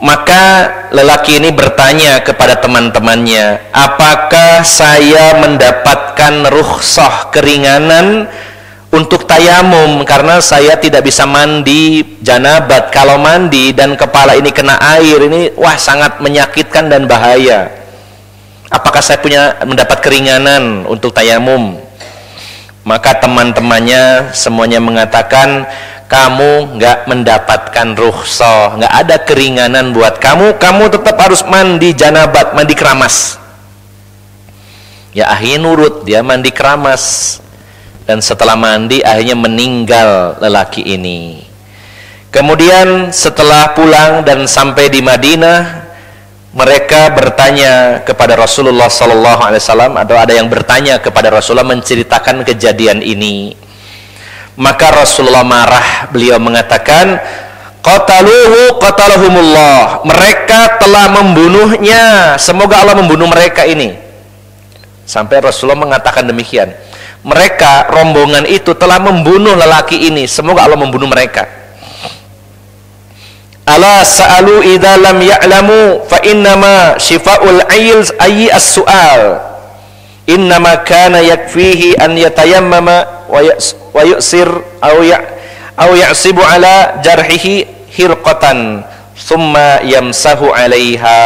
Maka lelaki ini bertanya kepada teman-temannya, apakah saya mendapatkan rukhsah keringanan untuk tayamum karena saya tidak bisa mandi janabat. Kalau mandi dan kepala ini kena air ini wah sangat menyakitkan dan bahaya. Apakah saya mendapat keringanan untuk tayamum? Maka teman-temannya semuanya mengatakan, kamu nggak mendapatkan rukhsah, nggak ada keringanan buat kamu tetap harus mandi janabat, mandi keramas. Ya akhirnya nurut, dia mandi keramas, dan setelah mandi akhirnya meninggal lelaki ini. Kemudian setelah pulang dan sampai di Madinah, mereka bertanya kepada Rasulullah SAW, atau ada yang bertanya kepada Rasulullah menceritakan kejadian ini. Maka Rasulullah marah, beliau mengatakan, qatalahumullah, mereka telah membunuhnya, semoga Allah membunuh mereka ini. Sampai Rasulullah mengatakan demikian, mereka rombongan itu telah membunuh lelaki ini, semoga Allah membunuh mereka. Ala sa'alu idza lam ya'lamu fa innama shifa'ul ayyi as-su'al. Innama kana yakfihi an yatayammama wa yu'sir aw ya'sibu ala jarhihi hirqatan thumma yamsahu 'alaiha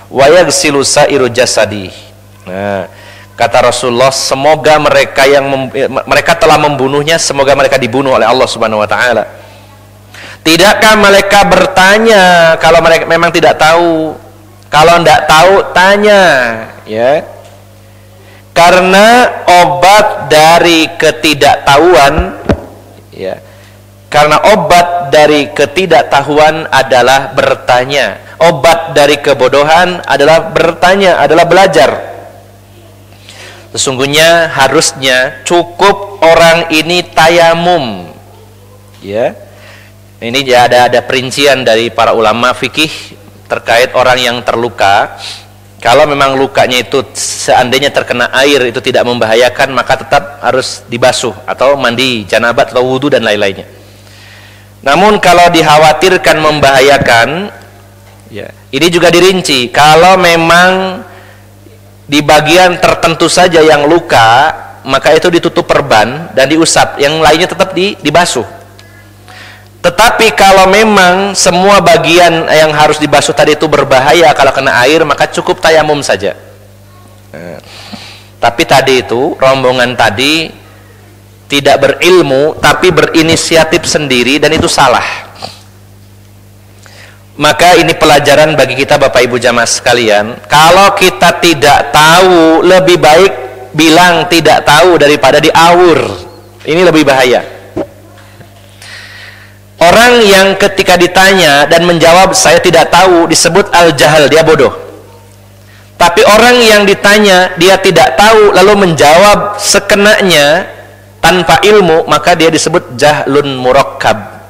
wa yaghsilu sa'iru jasadi. Nah, kata Rasulullah, semoga mereka telah membunuhnya, semoga mereka dibunuh oleh Allah Subhanahu wa taala. Tidakkah mereka bertanya kalau mereka memang tidak tahu? Kalau tidak tahu tanya, ya. Karena obat dari ketidaktahuan, ya. Karena obat dari ketidaktahuan adalah bertanya. Obat dari kebodohan adalah bertanya, adalah belajar. Sesungguhnya harusnya cukup orang ini tayamum, ya. Ini ya ada perincian dari para ulama fikih terkait orang yang terluka. Kalau memang lukanya itu seandainya terkena air itu tidak membahayakan, maka tetap harus dibasuh atau mandi janabat atau wudu dan lain-lainnya. Namun kalau dikhawatirkan membahayakan, ya, ini juga dirinci. Kalau memang di bagian tertentu saja yang luka, maka itu ditutup perban dan diusap, yang lainnya tetap dibasuh. Tetapi kalau memang semua bagian yang harus dibasuh tadi itu berbahaya kalau kena air, maka cukup tayamum saja. Tapi tadi itu, rombongan tadi tidak berilmu, tapi berinisiatif sendiri, dan itu salah. Maka ini pelajaran bagi kita Bapak Ibu jamaah sekalian. Kalau kita tidak tahu, lebih baik bilang tidak tahu daripada diawur. Ini lebih bahaya. Orang yang ketika ditanya dan menjawab saya tidak tahu disebut al-jahal, dia bodoh. Tapi orang yang ditanya dia tidak tahu lalu menjawab sekenanya tanpa ilmu, maka dia disebut jahlun murakkab.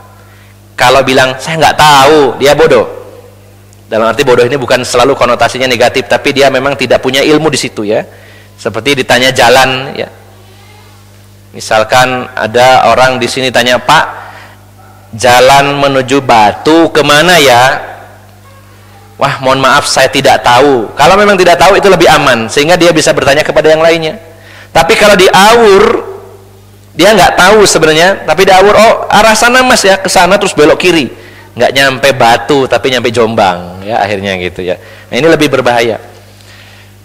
Kalau bilang saya nggak tahu, dia bodoh. Dalam arti bodoh ini bukan selalu konotasinya negatif, tapi dia memang tidak punya ilmu di situ ya. Seperti ditanya jalan ya. Misalkan ada orang di sini tanya, "Pak, jalan menuju Batu kemana ya?" Wah, mohon maaf saya tidak tahu. Kalau memang tidak tahu itu lebih aman, sehingga dia bisa bertanya kepada yang lainnya. Tapi kalau diawur, dia nggak tahu sebenarnya, tapi diawur, oh arah sana mas ya, ke sana terus belok kiri, nggak nyampe Batu tapi nyampe Jombang ya, akhirnya gitu ya. Nah, ini lebih berbahaya.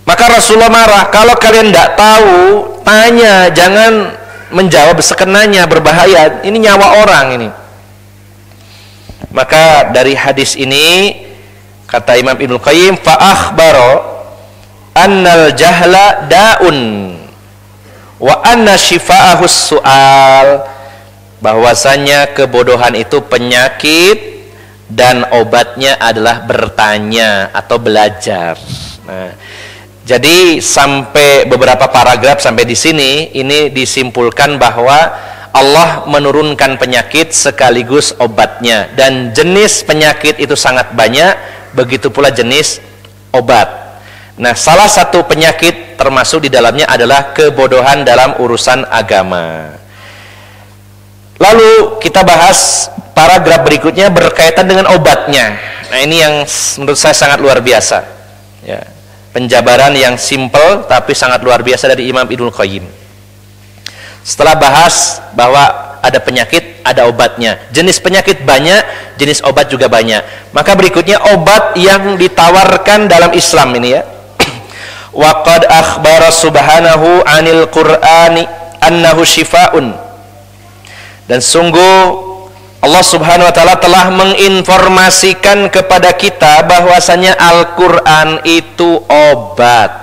Maka Rasulullah marah, kalau kalian nggak tahu, tanya, jangan menjawab sekenanya, berbahaya. Ini nyawa orang ini. Maka dari hadis ini kata Imam Ibnu Qayyim, fa akhbaro annal jahla daun wa anna shifa'ahus su'al, bahwasanya kebodohan itu penyakit dan obatnya adalah bertanya atau belajar. Nah, jadi sampai beberapa paragraf sampai di sini ini disimpulkan bahwa Allah menurunkan penyakit sekaligus obatnya, dan jenis penyakit itu sangat banyak, begitu pula jenis obat. Nah, salah satu penyakit termasuk di dalamnya adalah kebodohan dalam urusan agama. Lalu kita bahas paragraf berikutnya berkaitan dengan obatnya. Nah, ini yang menurut saya sangat luar biasa ya. Penjabaran yang simpel tapi sangat luar biasa dari Imam Ibnu Qayyim. Setelah bahas bahwa ada penyakit, ada obatnya. Jenis penyakit banyak, jenis obat juga banyak. Maka berikutnya obat yang ditawarkan dalam Islam ini ya. Wa qad akhbara subhanahu 'anil Qur'ani annahu shifaa'un. Dan sungguh Allah Subhanahu wa taala telah menginformasikan kepada kita bahwasanya Al-Qur'an itu obat.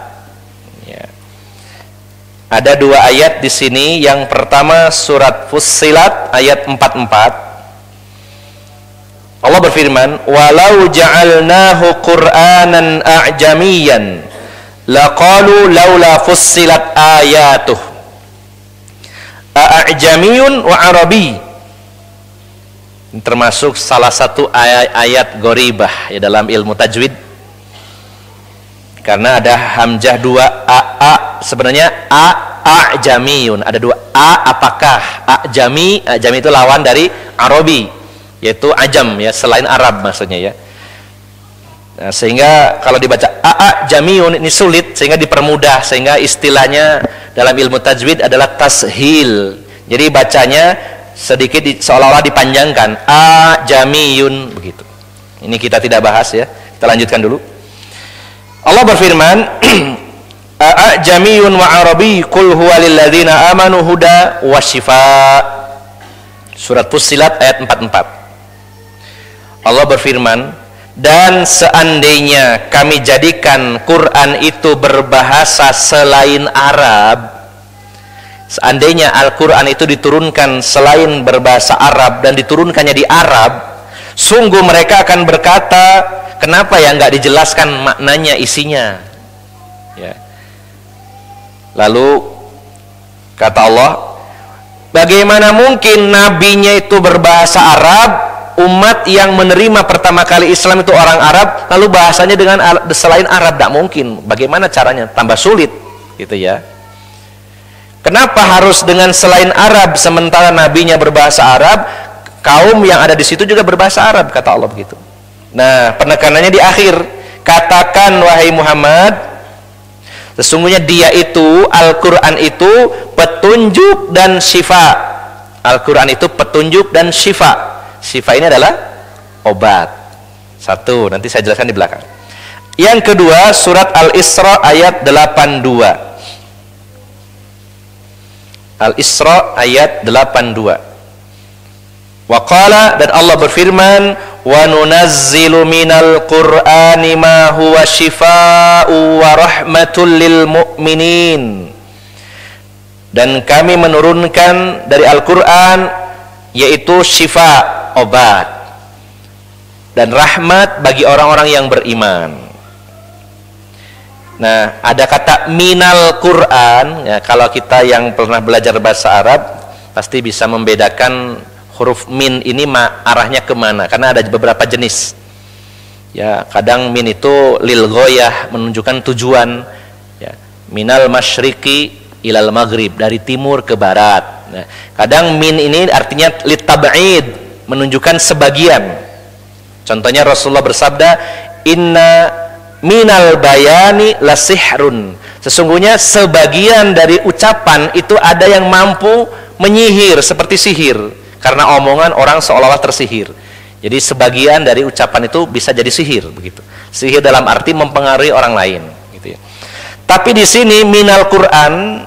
Ada dua ayat di sini. Yang pertama surat Fussilat ayat 44. Allah berfirman, "Walau ja'alnahu Qur'anan a'jamiyan laqalu laula fussilat ayatuh a'jamiyun wa arabi." Ini termasuk salah satu ayat gharibah ya dalam ilmu tajwid. Karena ada hamzah dua a, sebenarnya a'jamiyun, ada dua a, apakah a'jami, a'jami itu lawan dari arabi, yaitu ajam ya, selain Arab maksudnya ya. Nah, sehingga kalau dibaca a'jamiyun ini sulit, sehingga dipermudah, sehingga istilahnya dalam ilmu tajwid adalah tashil. Jadi bacanya sedikit seolah-olah dipanjangkan, a'jamiyun begitu. Ini kita tidak bahas ya. Kita lanjutkan dulu. Allah berfirman, a'jamiyun wa arabi qul huwa lil ladzina amanu huda wa shifa. Surat Fussilat ayat 44. Allah berfirman, dan seandainya kami jadikan Quran itu berbahasa selain Arab, seandainya Al-Quran itu diturunkan selain berbahasa Arab dan diturunkannya di Arab, sungguh mereka akan berkata, kenapa ya nggak dijelaskan maknanya, isinya ya. Lalu kata Allah, bagaimana mungkin nabinya itu berbahasa Arab, umat yang menerima pertama kali Islam itu orang Arab, lalu bahasanya dengan selain Arab? Tidak mungkin. Bagaimana caranya? Tambah sulit gitu ya. Kenapa harus dengan selain Arab sementara nabinya berbahasa Arab, kaum yang ada di situ juga berbahasa Arab, kata Allah begitu. Nah, penekanannya di akhir, katakan wahai Muhammad, sesungguhnya dia itu, Al-Quran itu petunjuk dan syifa. Al-Quran itu petunjuk dan syifa. Syifa ini adalah obat. Satu, nanti saya jelaskan di belakang. Yang kedua, surat Al-Isra ayat 82. Al-Isra ayat 82. Wa qala, dan Allah berfirman, wa nunazzilu minal qur'ani ma huwa shifaa'u wa rahmatul lil mu'minin. Dan kami menurunkan dari Al-Qur'an yaitu syifa, obat, dan rahmat bagi orang-orang yang beriman. Nah, ada kata minal Qur'an ya, kalau kita yang pernah belajar bahasa Arab pasti bisa membedakan huruf min ini arahnya kemana, karena ada beberapa jenis ya. Kadang min itu lil ghoyah, menunjukkan tujuan ya. Minal masyriqi ilal maghrib, dari timur ke barat. Nah, kadang min ini artinya lit tab'id, menunjukkan sebagian. Contohnya Rasulullah bersabda, inna minal bayani lasihrun, sesungguhnya sebagian dari ucapan itu ada yang mampu menyihir seperti sihir, karena omongan orang seolah-olah tersihir. Jadi sebagian dari ucapan itu bisa jadi sihir, begitu. Sihir dalam arti mempengaruhi orang lain, gitu ya. Tapi di sini minal Quran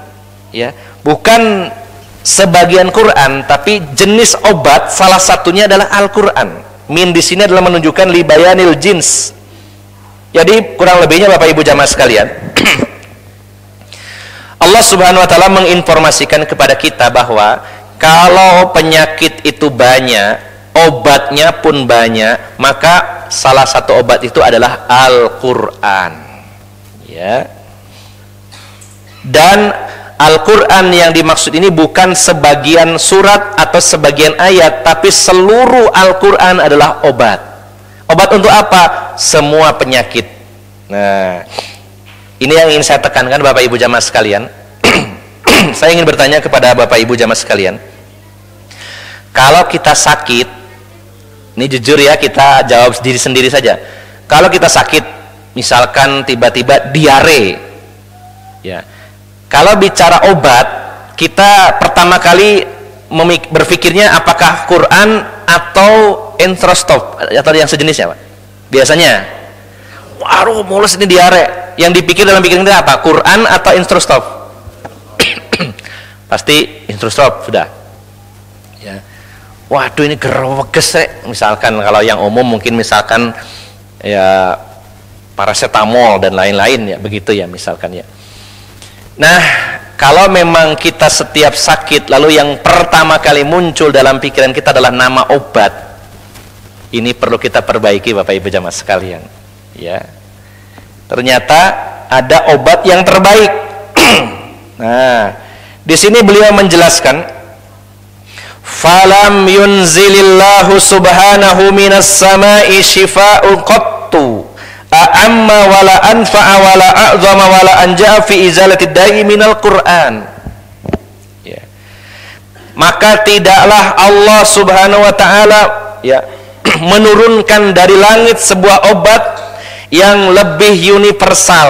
ya, bukan sebagian Quran, tapi jenis obat, salah satunya adalah Al-Quran. Min di sini adalah menunjukkan libayanil jins. Jadi kurang lebihnya Bapak Ibu jamaah sekalian, Allah Subhanahu wa taala menginformasikan kepada kita bahwa kalau penyakit itu banyak, obatnya pun banyak, maka salah satu obat itu adalah Al-Quran ya. Dan Al-Quran yang dimaksud ini bukan sebagian surat atau sebagian ayat, tapi seluruh Al-Quran adalah obat. Obat untuk apa? Semua penyakit. Nah, ini yang ingin saya tekankan Bapak Ibu jamaah sekalian. Saya ingin bertanya kepada Bapak Ibu jamaah sekalian, kalau kita sakit, ini jujur ya, kita jawab diri sendiri saja. Kalau kita sakit, misalkan tiba-tiba diare ya, kalau bicara obat, kita pertama kali berpikirnya apakah Quran atau Entrostop atau yang sejenisnya, Pak? Biasanya, waduh mulus ini diare. Yang dipikir dalam pikiran kita apa? Quran atau Entrostop? Pasti Entrostop sudah. Ya. Waduh ini geroges misalkan kalau yang umum mungkin misalkan ya paracetamol dan lain-lain ya, begitu ya misalkan ya. Nah, kalau memang kita setiap sakit lalu yang pertama kali muncul dalam pikiran kita adalah nama obat, ini perlu kita perbaiki Bapak Ibu jamaah sekalian ya. Ternyata ada obat yang terbaik. Nah, di sini beliau menjelaskan, falam yunzilillahu subhanahu minas sama'i shifa'u qattu a'amma wala anfa'a wala a'zama wala anja'a fi izalatid da'i minal Qur'an ya. Maka tidaklah Allah subhanahu wa ta'ala ya menurunkan dari langit sebuah obat yang lebih universal,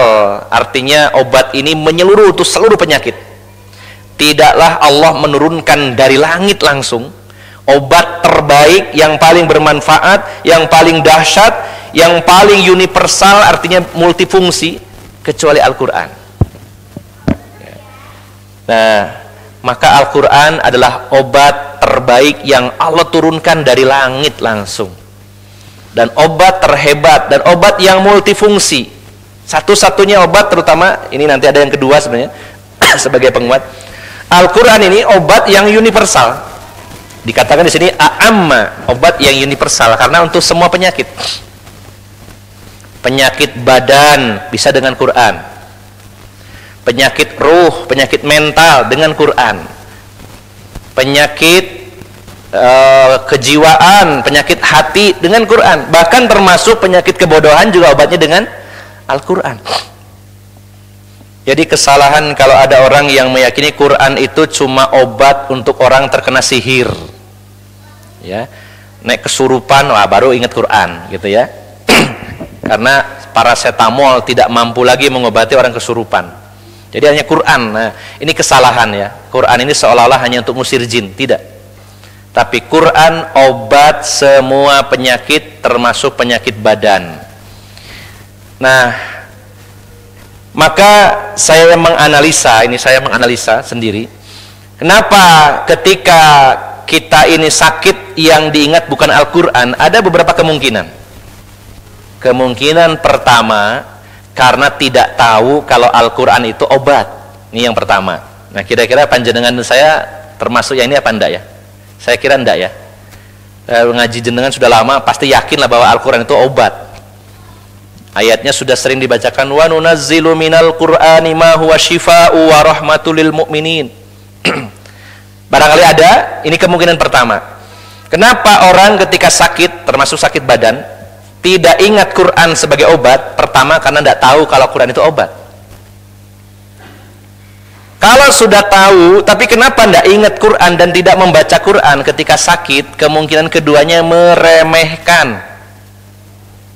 artinya obat ini menyeluruh untuk seluruh penyakit. Tidaklah Allah menurunkan dari langit langsung obat terbaik yang paling bermanfaat, yang paling dahsyat, yang paling universal, artinya multifungsi, kecuali Al-Quran. Nah, maka Al-Quran adalah obat terbaik yang Allah turunkan dari langit langsung, dan obat terhebat dan obat yang multifungsi. Satu-satunya obat, terutama ini nanti ada yang kedua sebenarnya sebagai penguat, Al-Quran ini obat yang universal. Dikatakan di sini a'amma, obat yang universal, karena untuk semua penyakit. Penyakit badan bisa dengan Quran, penyakit ruh, penyakit mental dengan Quran, penyakit kejiwaan, penyakit hati dengan Quran, bahkan termasuk penyakit kebodohan juga obatnya dengan Al-Quran. Jadi kesalahan kalau ada orang yang meyakini Quran itu cuma obat untuk orang terkena sihir ya, naik kesurupan, wah baru ingat Quran gitu ya. Karena paracetamol tidak mampu lagi mengobati orang kesurupan, jadi hanya Quran. Nah, ini kesalahan ya. Quran ini seolah-olah hanya untuk ngusir jin, tidak. Tapi Quran obat semua penyakit, termasuk penyakit badan. Nah, maka saya menganalisa, ini saya menganalisa sendiri, Kenapa ketika kita ini sakit yang diingat bukan Al-Quran? Ada beberapa kemungkinan. Kemungkinan pertama, karena tidak tahu kalau Al-Quran itu obat. Ini yang pertama. Nah, kira-kira panjenengan saya termasuk yang ini apa enggak ya? Saya kira enggak ya. Ngaji jenengan sudah lama, pasti yakinlah bahwa Al-Quran itu obat. Ayatnya sudah sering dibacakan, wa nunazzilu minal qur'ani ma huwa syifaa'u wa rahmatul lil mu'minin. Barangkali ada, ini kemungkinan pertama. Kenapa orang ketika sakit, termasuk sakit badan, tidak ingat Quran sebagai obat? Pertama, karena tidak tahu kalau Quran itu obat. Kalau sudah tahu, tapi kenapa tidak ingat Quran dan tidak membaca Quran ketika sakit? Kemungkinan keduanya meremehkan.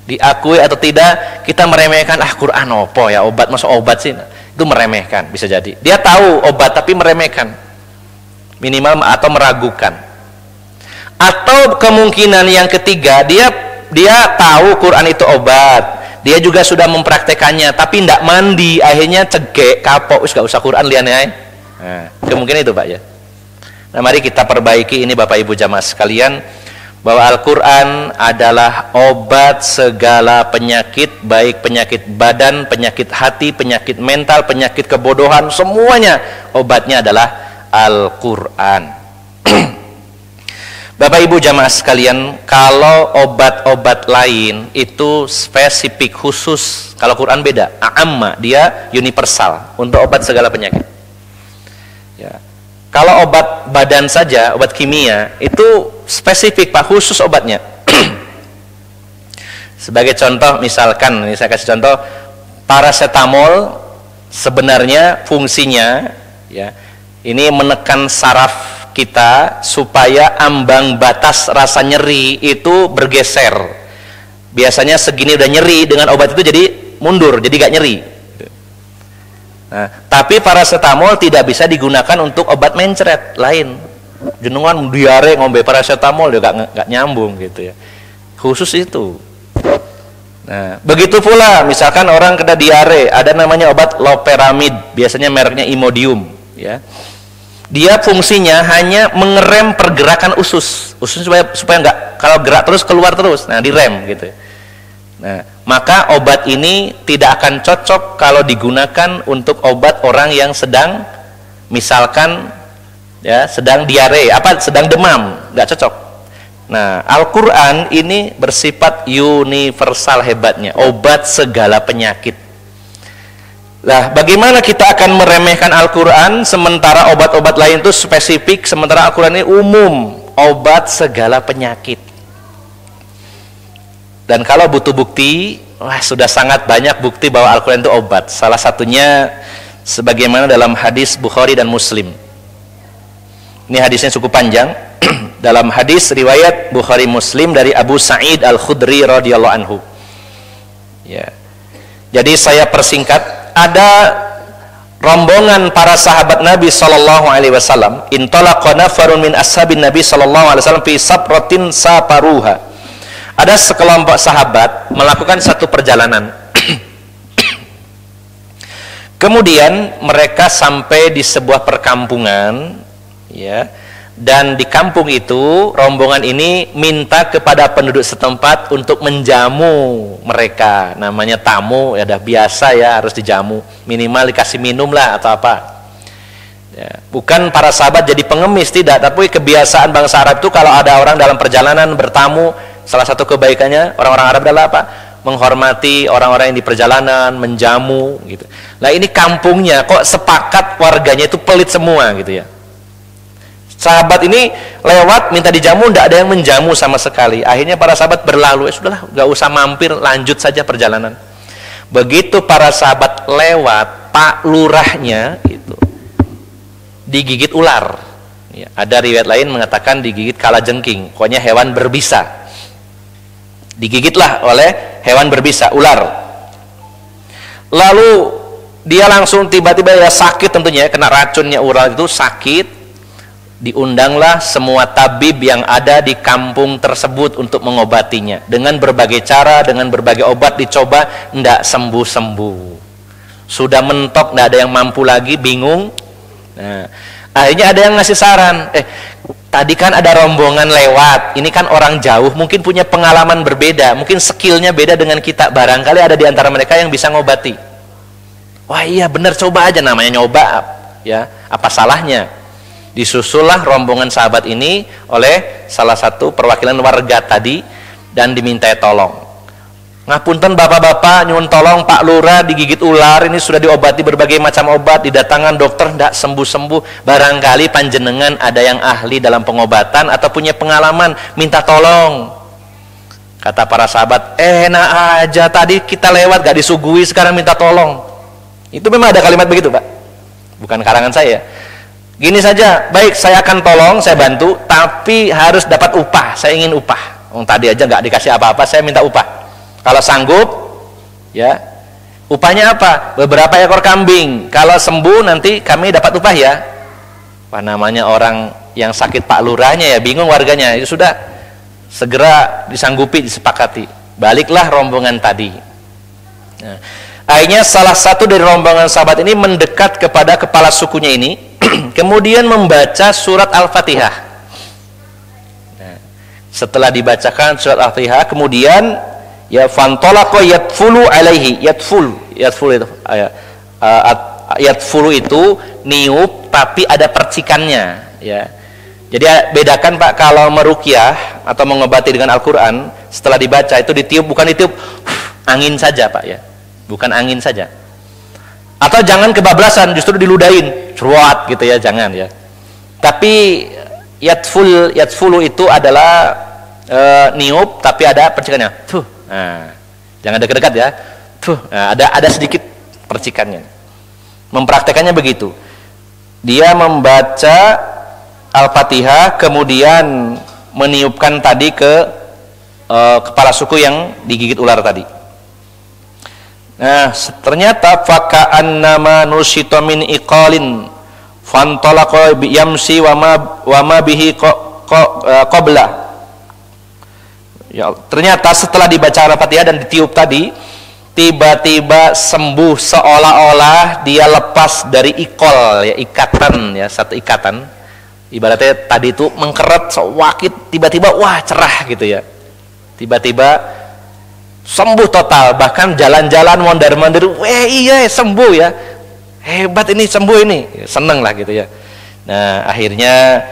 Diakui atau tidak, kita meremehkan, Quran opo ya, obat, masa obat sih? Itu meremehkan, bisa jadi. Dia tahu obat tapi meremehkan, minimal atau meragukan. Atau kemungkinan yang ketiga, dia tahu Quran itu obat, dia juga sudah mempraktekannya, tapi tidak mandi, akhirnya cegek, kapok, gak usah Quran liannya. Nah, kemungkinan itu Pak ya. Nah, mari kita perbaiki ini Bapak Ibu jamaah sekalian, bahwa Al-Quran adalah obat segala penyakit, baik penyakit badan, penyakit hati, penyakit mental, penyakit kebodohan, semuanya obatnya adalah Al-Quran. Bapak Ibu jamaah sekalian, kalau obat-obat lain itu spesifik khusus, kalau Quran beda, a'amma, dia universal untuk obat segala penyakit. Ya. Kalau obat badan saja, obat kimia, itu spesifik Pak, khusus obatnya. Sebagai contoh, misalkan, ini saya kasih contoh, paracetamol sebenarnya fungsinya, ya, ini menekan saraf kita supaya ambang batas rasa nyeri itu bergeser. Biasanya segini udah nyeri, dengan obat itu jadi mundur, jadi gak nyeri. Nah, tapi paracetamol tidak bisa digunakan untuk obat mencret lain. Jenengan diare ngombe paracetamol juga gak nyambung gitu ya. Khusus itu. Nah, begitu pula misalkan orang kena diare, ada namanya obat loperamid, biasanya mereknya Imodium, ya. Dia fungsinya hanya mengerem pergerakan usus supaya nggak, kalau gerak terus keluar terus, nah direm gitu. Nah, maka obat ini tidak akan cocok kalau digunakan untuk obat orang yang sedang, misalkan ya, sedang diare, sedang demam, nggak cocok. Nah, Al-Quran ini bersifat universal hebatnya, obat segala penyakit. Nah, bagaimana kita akan meremehkan Al-Quran sementara obat-obat lain itu spesifik, sementara Al-Quran ini umum, obat segala penyakit. Dan kalau butuh bukti, sudah sangat banyak bukti bahwa Al-Quran itu obat. Salah satunya sebagaimana dalam hadis Bukhari dan Muslim. Ini hadisnya cukup panjang. Dalam hadis riwayat Bukhari Muslim dari Abu Sa'id Al-Khudri radhiyallahu anhu. Ya. Jadi saya persingkat. Ada rombongan para sahabat Nabi sallallahu alaihi wasallam, intalaqa nafarun min ashabin Nabi sallallahu alaihi wasallam fi sabratin saparuha. Ada sekelompok sahabat melakukan satu perjalanan. Kemudian mereka sampai di sebuah perkampungan, ya. Dan di kampung itu rombongan ini minta kepada penduduk setempat untuk menjamu mereka. Namanya tamu, ya udah biasa ya, harus dijamu, minimal dikasih minum lah atau apa ya. Bukan para sahabat jadi pengemis, tidak, tapi kebiasaan bangsa Arab itu kalau ada orang dalam perjalanan bertamu, salah satu kebaikannya orang-orang Arab adalah apa? Menghormati orang-orang yang di perjalanan, menjamu gitu. Nah, ini kampungnya kok sepakat warganya itu pelit semua gitu ya. Sahabat ini lewat minta dijamu, tidak ada yang menjamu sama sekali. Akhirnya para sahabat berlalu, sudahlah, nggak usah mampir, lanjut saja perjalanan. Begitu para sahabat lewat, Pak Lurahnya itu digigit ular. Ya, ada riwayat lain mengatakan digigit kalajengking, pokoknya hewan berbisa. Digigitlah oleh hewan berbisa, ular. Lalu dia langsung tiba-tiba ya sakit tentunya, kena racunnya ular itu, sakit. Diundanglah semua tabib yang ada di kampung tersebut untuk mengobatinya dengan berbagai cara, dengan berbagai obat dicoba, tidak sembuh-sembuh. Sudah mentok, tidak ada yang mampu lagi, bingung. Nah, Akhirnya ada yang ngasih saran, tadi kan ada rombongan lewat, ini kan orang jauh, mungkin punya pengalaman berbeda, mungkin skillnya beda dengan kita, barangkali ada di antara mereka yang bisa ngobati. Wah iya bener, coba aja, namanya nyoba ya, apa salahnya. Disusullah rombongan sahabat ini oleh salah satu perwakilan warga tadi dan dimintai tolong. Ngapunten bapak-bapak, nyuwun tolong Pak Lurah digigit ular, ini sudah diobati berbagai macam obat, didatangkan dokter ndak sembuh-sembuh, barangkali panjenengan ada yang ahli dalam pengobatan atau punya pengalaman, minta tolong. Kata para sahabat, enak aja, tadi kita lewat gak disuguhi, sekarang minta tolong. Itu memang ada kalimat begitu Pak, bukan karangan saya. Gini saja, baik saya akan tolong, saya bantu, tapi harus dapat upah, saya ingin upah. Tadi aja gak dikasih apa-apa, saya minta upah. Kalau sanggup, ya, upahnya apa? Beberapa ekor kambing. Kalau sembuh nanti kami dapat upah ya. Apa namanya orang yang sakit Pak Lurahnya ya, bingung warganya. Itu sudah segera disanggupi, disepakati. Baliklah rombongan tadi. Nah, akhirnya salah satu dari rombongan sahabat ini mendekat kepada kepala sukunya ini, kemudian membaca surat Al-Fatihah. Nah, setelah dibacakan surat Al-Fatihah, kemudian ya fantolaqa yatfulu alaihi, yatfulu itu yatfulu itu niup tapi ada percikannya ya. Jadi bedakan Pak, kalau meruqyah atau mengobati dengan Al-Qur'an, setelah dibaca itu ditiup, bukan ditiup angin saja Pak ya, bukan angin saja. Atau jangan kebablasan, justru diludahin ceruat gitu ya, jangan ya. Tapi yatfulu itu adalah niup tapi ada percikannya. Nah, jangan dekat-dekat ya. Nah, ada sedikit percikannya. Mempraktekannya begitu. Dia membaca Al-Fatihah, kemudian meniupkan tadi ke kepala suku yang digigit ular tadi. Nah, ternyata faka'annama nusyita min iqalin fantalaqa yamsi wa ma bihi qabla. Ya, ternyata setelah dibaca Al-Fatihah dan ditiup tadi, tiba-tiba sembuh, seolah-olah dia lepas dari ikol ya, ikatan ya, satu ikatan. Ibaratnya tadi itu mengkeret, sewakit, tiba-tiba wah cerah gitu ya. Tiba-tiba sembuh total, bahkan jalan-jalan mondar-mandir, iya sembuh ya. Hebat ini, sembuh ini. Seneng lah gitu ya. Nah, akhirnya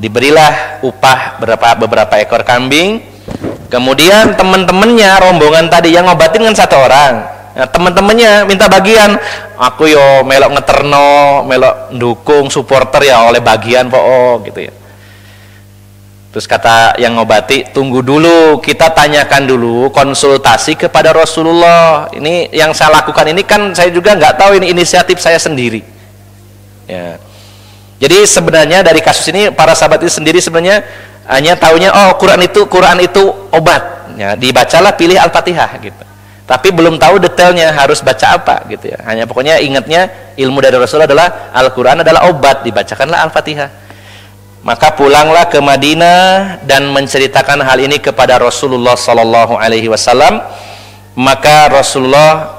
diberilah upah beberapa ekor kambing. Kemudian teman-temannya, rombongan tadi yang ngobatin kan satu orang. Nah, teman-temannya minta bagian. Aku yo melok ngeterno, melok dukung, supporter ya oleh bagian gitu ya. Terus kata yang ngobati, tunggu dulu, kita tanyakan dulu, konsultasi kepada Rasulullah. Ini yang saya lakukan ini kan saya juga nggak tahu, ini inisiatif saya sendiri. Ya. Jadi sebenarnya dari kasus ini para sahabat itu sendiri sebenarnya hanya taunya Quran itu obat ya, dibacalah pilih Al-Fatihah gitu, tapi belum tahu detailnya harus baca apa gitu ya. Hanya pokoknya ingatnya ilmu dari Rasulullah adalah Al-Quran adalah obat, dibacakanlah Al-Fatihah. Maka pulanglah ke Madinah dan menceritakan hal ini kepada Rasulullah sallallahu alaihi wasallam. Maka Rasulullah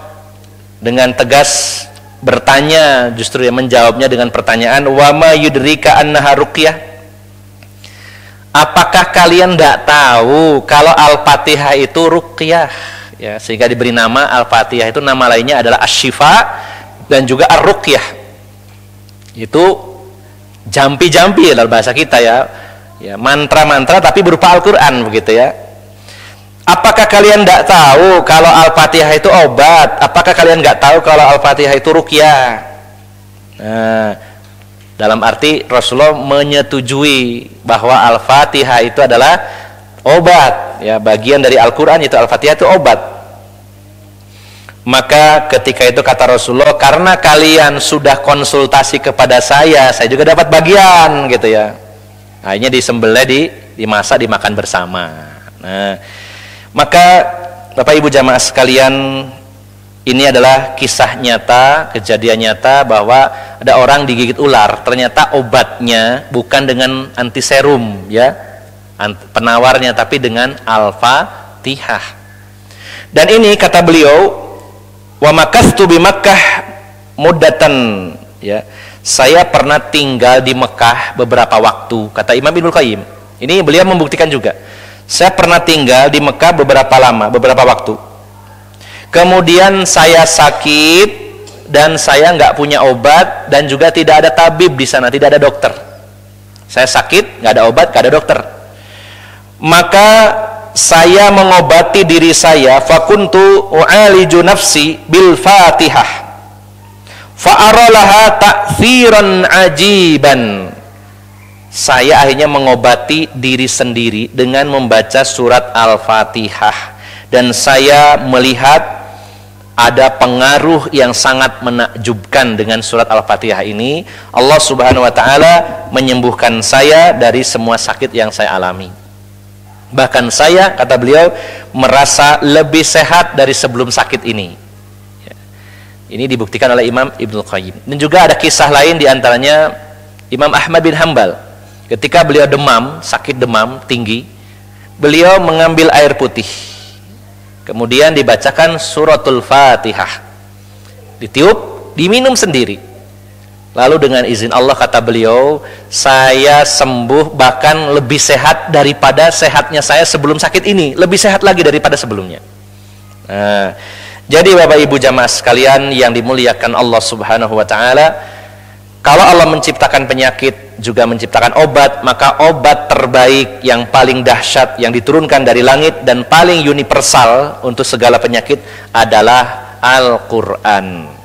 dengan tegas bertanya, justru yang menjawabnya dengan pertanyaan, wa ma yudrika annaha ruqyah. Apakah kalian tidak tahu kalau Al-Fatihah itu ruqyah ya, sehingga diberi nama Al-Fatihah, itu nama lainnya adalah Asy-Syifa dan juga Ar-Ruqyah. Itu jampi-jampi dalam bahasa kita ya, mantra-mantra tapi berupa Al-Qur'an begitu ya. Apakah kalian tidak tahu kalau Al-Fatihah itu obat? Apakah kalian nggak tahu kalau Al-Fatihah itu ruqyah? Nah, dalam arti Rasulullah menyetujui bahwa Al-Fatihah itu adalah obat ya, bagian dari Al-Quran itu Al-Fatihah itu obat. Maka ketika itu kata Rasulullah, karena kalian sudah konsultasi kepada saya juga dapat bagian gitu ya. Akhirnya disembelih, dimasak, dimakan bersama. Nah, maka Bapak Ibu jamaah sekalian, ini adalah kisah nyata, kejadian nyata bahwa ada orang digigit ular, ternyata obatnya bukan dengan antiserum ya, penawarnya, tapi dengan Al-Fatihah. Dan ini kata beliau, wa makastu bi Makkah muddatan ya, saya pernah tinggal di Mekah beberapa waktu, kata Imam Ibnul Qayyim. Ini beliau membuktikan juga. Saya pernah tinggal di Mekah beberapa lama, beberapa waktu. Kemudian saya sakit dan saya nggak punya obat dan juga tidak ada tabib di sana, tidak ada dokter. Saya sakit, nggak ada obat, nggak ada dokter. Maka saya mengobati diri saya, fakuntu u'aliju nafsi bil Fatihah. Fa'aralaha ta'thiran ajiban. Saya akhirnya mengobati diri sendiri dengan membaca surat Al-Fatihah, dan saya melihat ada pengaruh yang sangat menakjubkan dengan surat Al-Fatihah ini. Allah Subhanahu wa taala menyembuhkan saya dari semua sakit yang saya alami. Bahkan saya, kata beliau, merasa lebih sehat dari sebelum sakit ini. Ini dibuktikan oleh Imam Ibnul Qayyim. Dan juga ada kisah lain, diantaranya Imam Ahmad bin Hanbal. Ketika beliau demam, sakit demam tinggi, beliau mengambil air putih, kemudian dibacakan suratul Fatihah, ditiup, diminum sendiri. Lalu dengan izin Allah, kata beliau, saya sembuh, bahkan lebih sehat daripada sehatnya saya sebelum sakit ini, lebih sehat lagi daripada sebelumnya. Nah, jadi Bapak Ibu jamaah sekalian yang dimuliakan Allah Subhanahu wa taala, kalau Allah menciptakan penyakit, juga menciptakan obat, maka obat terbaik yang paling dahsyat yang diturunkan dari langit dan paling universal untuk segala penyakit adalah Al-Qur'an.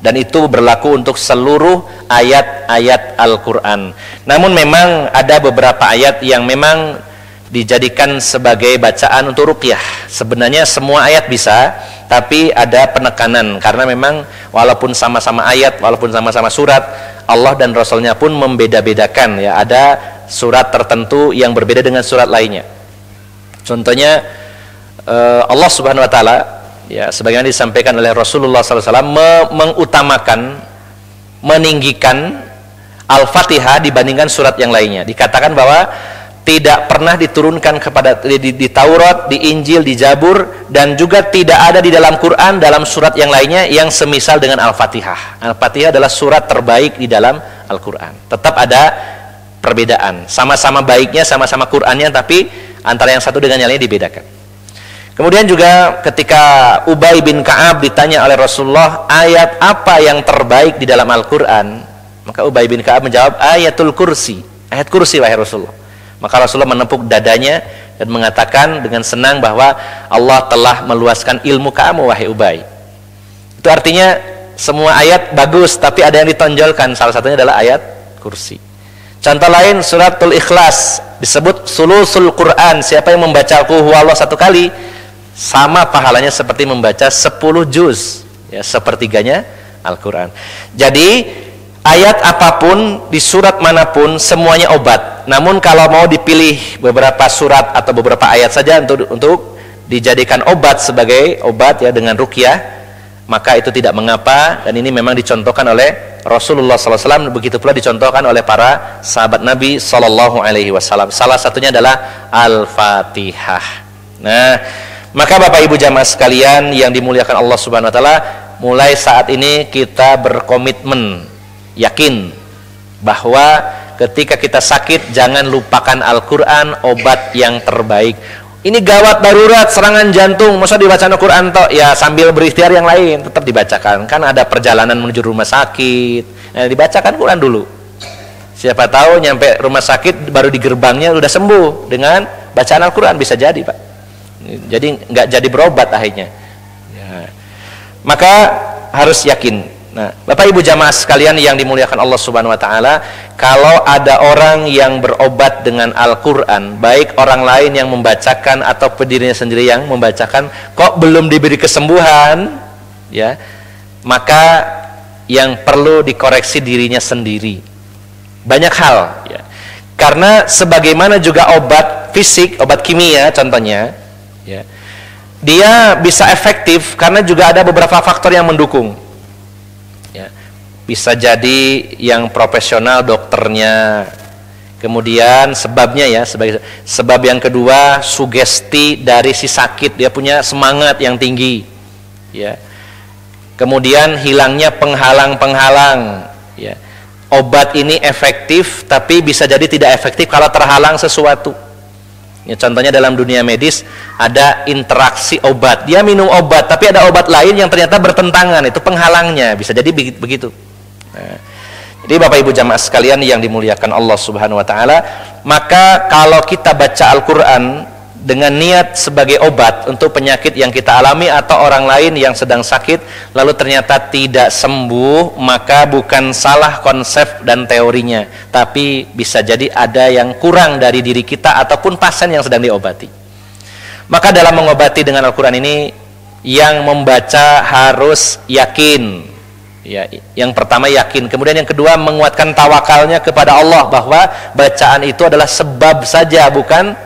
Dan itu berlaku untuk seluruh ayat-ayat Al-Qur'an. Namun memang ada beberapa ayat yang memang dijadikan sebagai bacaan untuk ruqyah. Sebenarnya semua ayat bisa, tapi ada penekanan karena memang walaupun sama-sama ayat, walaupun sama-sama surat, Allah dan Rasulnya pun membeda-bedakan, ya. Ada surat tertentu yang berbeda dengan surat lainnya. Contohnya Allah Subhanahu wa taala, ya, sebagaimana disampaikan oleh Rasulullah SAW, mengutamakan, meninggikan Al-Fatihah dibandingkan surat yang lainnya. Dikatakan bahwa tidak pernah diturunkan kepada di Taurat, di Injil, di Zabur, dan juga tidak ada di dalam Quran, dalam surat yang lainnya yang semisal dengan Al-Fatihah. Al-Fatihah adalah surat terbaik di dalam Al-Quran. Tetap ada perbedaan, sama-sama baiknya, sama-sama Qurannya, tapi antara yang satu dengan yang lain dibedakan. Kemudian juga ketika Ubay bin Ka'ab ditanya oleh Rasulullah, ayat apa yang terbaik di dalam Al-Quran? Maka Ubay bin Ka'ab menjawab, ayatul kursi, ayat kursi wahai Rasulullah. Maka Rasulullah menepuk dadanya dan mengatakan dengan senang bahwa Allah telah meluaskan ilmu kamu wahai Ubay. Itu artinya semua ayat bagus, tapi ada yang ditonjolkan, salah satunya adalah ayat kursi. Contoh lain, suratul Ikhlas disebut sulusul Quran. Siapa yang membaca qul huwallahu 1 kali, sama pahalanya seperti membaca 10 juz, ya, sepertiganya Al-Quran. Jadi ayat apapun di surat manapun semuanya obat. Namun kalau mau dipilih beberapa surat atau beberapa ayat saja untuk dijadikan obat sebagai obat, ya, dengan ruqyah, maka itu tidak mengapa. Dan ini memang dicontohkan oleh Rasulullah SAW, begitu pula dicontohkan oleh para sahabat Nabi SAW. Salah satunya adalah Al-Fatihah. Nah, maka Bapak Ibu jamaah sekalian yang dimuliakan Allah Subhanahu wa taala, mulai saat ini kita berkomitmen, yakin bahwa ketika kita sakit jangan lupakan Al-Quran, obat yang terbaik. Ini gawat darurat, serangan jantung, masa dibaca Al-Quran toh? Ya, sambil berikhtiar yang lain tetap dibacakan. Kan ada perjalanan menuju rumah sakit, nah, dibacakan Quran dulu. Siapa tahu nyampe rumah sakit baru di gerbangnya udah sembuh dengan bacaan Al-Quran, bisa jadi Pak. Jadi nggak jadi berobat akhirnya, ya. Maka harus yakin. Nah, Bapak Ibu jamaah sekalian yang dimuliakan Allah Subhanahu wa taala, kalau ada orang yang berobat dengan Al-Qur'an, baik orang lain yang membacakan atau dirinya sendiri yang membacakan, kok belum diberi kesembuhan, ya, maka yang perlu dikoreksi dirinya sendiri. Banyak hal, ya. Karena sebagaimana juga obat fisik, obat kimia contohnya, ya, dia bisa efektif karena juga ada beberapa faktor yang mendukung. Bisa jadi yang profesional dokternya, kemudian sebabnya, ya, sebagai sebab yang kedua sugesti dari si sakit, dia punya semangat yang tinggi, ya. Kemudian hilangnya penghalang-penghalang, Ya. Obat ini efektif, tapi bisa jadi tidak efektif kalau terhalang sesuatu. Ya, contohnya dalam dunia medis ada interaksi obat. Dia minum obat, tapi ada obat lain yang ternyata bertentangan. Itu penghalangnya. Bisa jadi begitu. Nah, jadi Bapak Ibu jamaah sekalian yang dimuliakan Allah Subhanahu Wa Taala, maka kalau kita baca Al-Quran dengan niat sebagai obat untuk penyakit yang kita alami atau orang lain yang sedang sakit, lalu ternyata tidak sembuh, maka bukan salah konsep dan teorinya, tapi bisa jadi ada yang kurang dari diri kita ataupun pasien yang sedang diobati. Maka dalam mengobati dengan Al-Quran ini, yang membaca harus yakin. Ya, yang pertama yakin, kemudian yang kedua menguatkan tawakalnya kepada Allah bahwa bacaan itu adalah sebab saja, bukan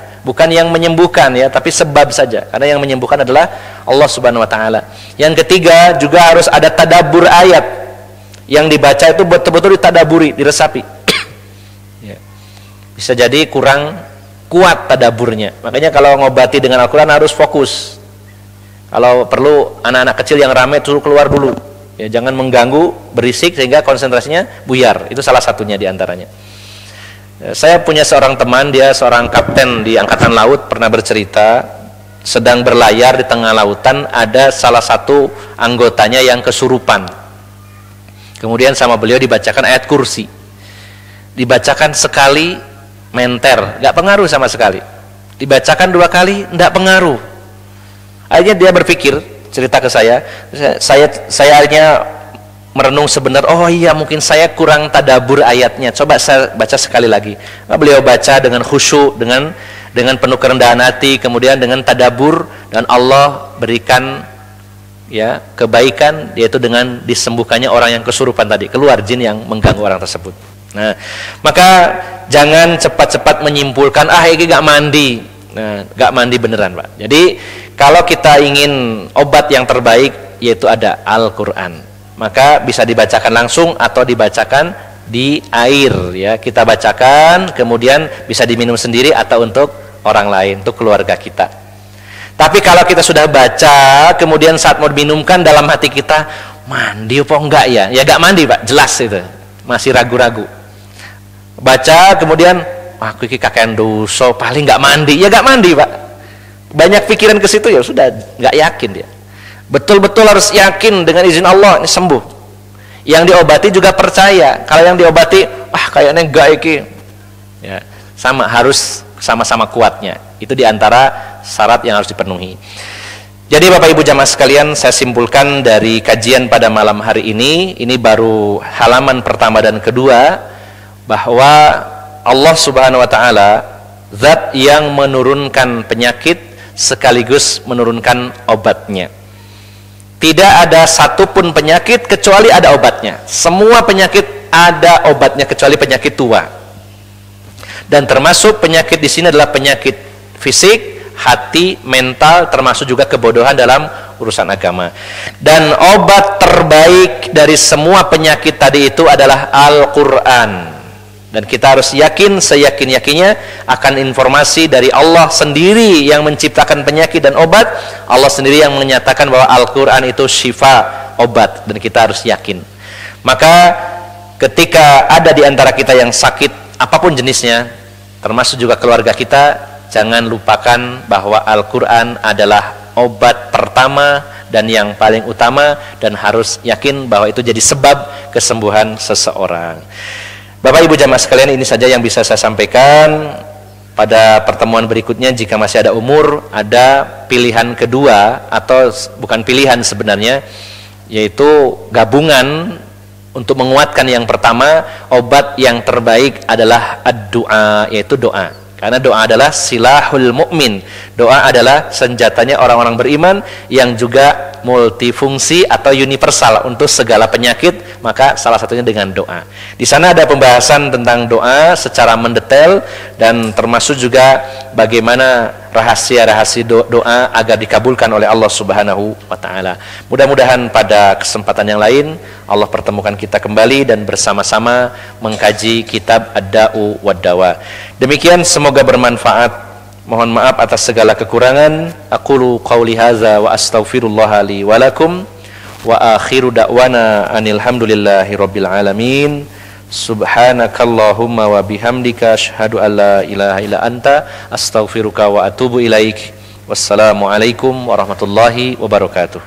yang menyembuhkan, ya, tapi sebab saja, karena yang menyembuhkan adalah Allah Subhanahu Wa Taala. Yang ketiga juga harus ada tadabbur ayat, yang dibaca itu betul-betul ditadaburi, diresapi. Ya. Bisa jadi kurang kuat tadabburnya, makanya kalau ngobati dengan Al-Quran harus fokus. Kalau perlu anak-anak kecil yang ramai suruh keluar dulu, ya, jangan mengganggu, berisik sehingga konsentrasinya buyar. Itu salah satunya diantaranya. Saya punya seorang teman, dia seorang kapten di Angkatan Laut, pernah bercerita sedang berlayar di tengah lautan, ada salah satu anggotanya yang kesurupan. Kemudian sama beliau dibacakan ayat kursi, dibacakan sekali menter, gak pengaruh sama sekali. Dibacakan 2 kali, gak pengaruh. Akhirnya dia berpikir, cerita ke saya akhirnya merenung sebentar, oh iya mungkin saya kurang tadabur ayatnya, coba saya baca sekali lagi. Beliau baca dengan khusyuk, dengan penuh kerendahan hati, kemudian dengan tadabur, dan Allah berikan, ya, kebaikan, yaitu dengan disembuhkannya orang yang kesurupan tadi, keluar jin yang mengganggu orang tersebut. Nah, maka jangan cepat-cepat menyimpulkan, ini gak mandi. Nah, gak mandi beneran, Pak. Jadi kalau kita ingin obat yang terbaik, yaitu ada Al-Quran, maka bisa dibacakan langsung atau dibacakan di air, ya, kita bacakan, kemudian bisa diminum sendiri atau untuk orang lain, untuk keluarga kita. Tapi kalau kita sudah baca, kemudian saat mau diminumkan dalam hati kita, mandi apa enggak ya? Ya gak mandi, Pak, jelas itu, masih ragu-ragu. Baca kemudian, aku ini kakean dosa, paling gak mandi, ya gak mandi, Pak. Banyak pikiran ke situ, ya sudah gak yakin dia. Betul-betul harus yakin dengan izin Allah ini sembuh. Yang diobati juga percaya. Kalau yang diobati, kayaknya enggak iki. Ya, harus sama-sama kuatnya. Itu diantara syarat yang harus dipenuhi. Jadi Bapak Ibu jamaah sekalian, saya simpulkan dari kajian pada malam hari ini baru halaman pertama dan kedua, bahwa Allah Subhanahu Wa Taala zat yang menurunkan penyakit sekaligus menurunkan obatnya. Tidak ada satupun penyakit kecuali ada obatnya. Semua penyakit ada obatnya kecuali penyakit tua. Dan termasuk penyakit di sini adalah penyakit fisik, hati, mental, termasuk juga kebodohan dalam urusan agama. Dan obat terbaik dari semua penyakit tadi itu adalah Al-Quran. Dan kita harus yakin, seyakin-yakinnya akan informasi dari Allah sendiri yang menciptakan penyakit dan obat. Allah sendiri yang menyatakan bahwa Al-Quran itu syifa, obat, dan kita harus yakin. Maka ketika ada di antara kita yang sakit apapun jenisnya, termasuk juga keluarga kita, jangan lupakan bahwa Al-Quran adalah obat pertama dan yang paling utama, dan harus yakin bahwa itu jadi sebab kesembuhan seseorang. Bapak Ibu jamaah sekalian, ini saja yang bisa saya sampaikan. Pada pertemuan berikutnya, jika masih ada umur, ada pilihan kedua, atau bukan pilihan sebenarnya, yaitu gabungan untuk menguatkan yang pertama. Obat yang terbaik adalah ad-du'a, yaitu doa. Karena doa adalah silahul mu'min. Doa adalah senjatanya orang-orang beriman yang juga multifungsi atau universal untuk segala penyakit, maka salah satunya dengan doa. Di sana ada pembahasan tentang doa secara mendetail, dan termasuk juga bagaimana rahasia-rahasia doa agar dikabulkan oleh Allah Subhanahu wa taala. Mudah-mudahan pada kesempatan yang lain Allah pertemukan kita kembali dan bersama-sama mengkaji kitab Ad-Da'u wad-Dawa. Demikian, semoga bermanfaat. Mohon maaf atas segala kekurangan. Aqulu qauli hadza wa astaghfirullah li wa lakum. Wa akhiru da'wana anil hamdulillahi rabbil alamin. Subhanakallahumma wa bihamdika asyhadu an la ilaha illa anta astaghfiruka wa atubu ilaik. Wassalamualaikum warahmatullahi wabarakatuh.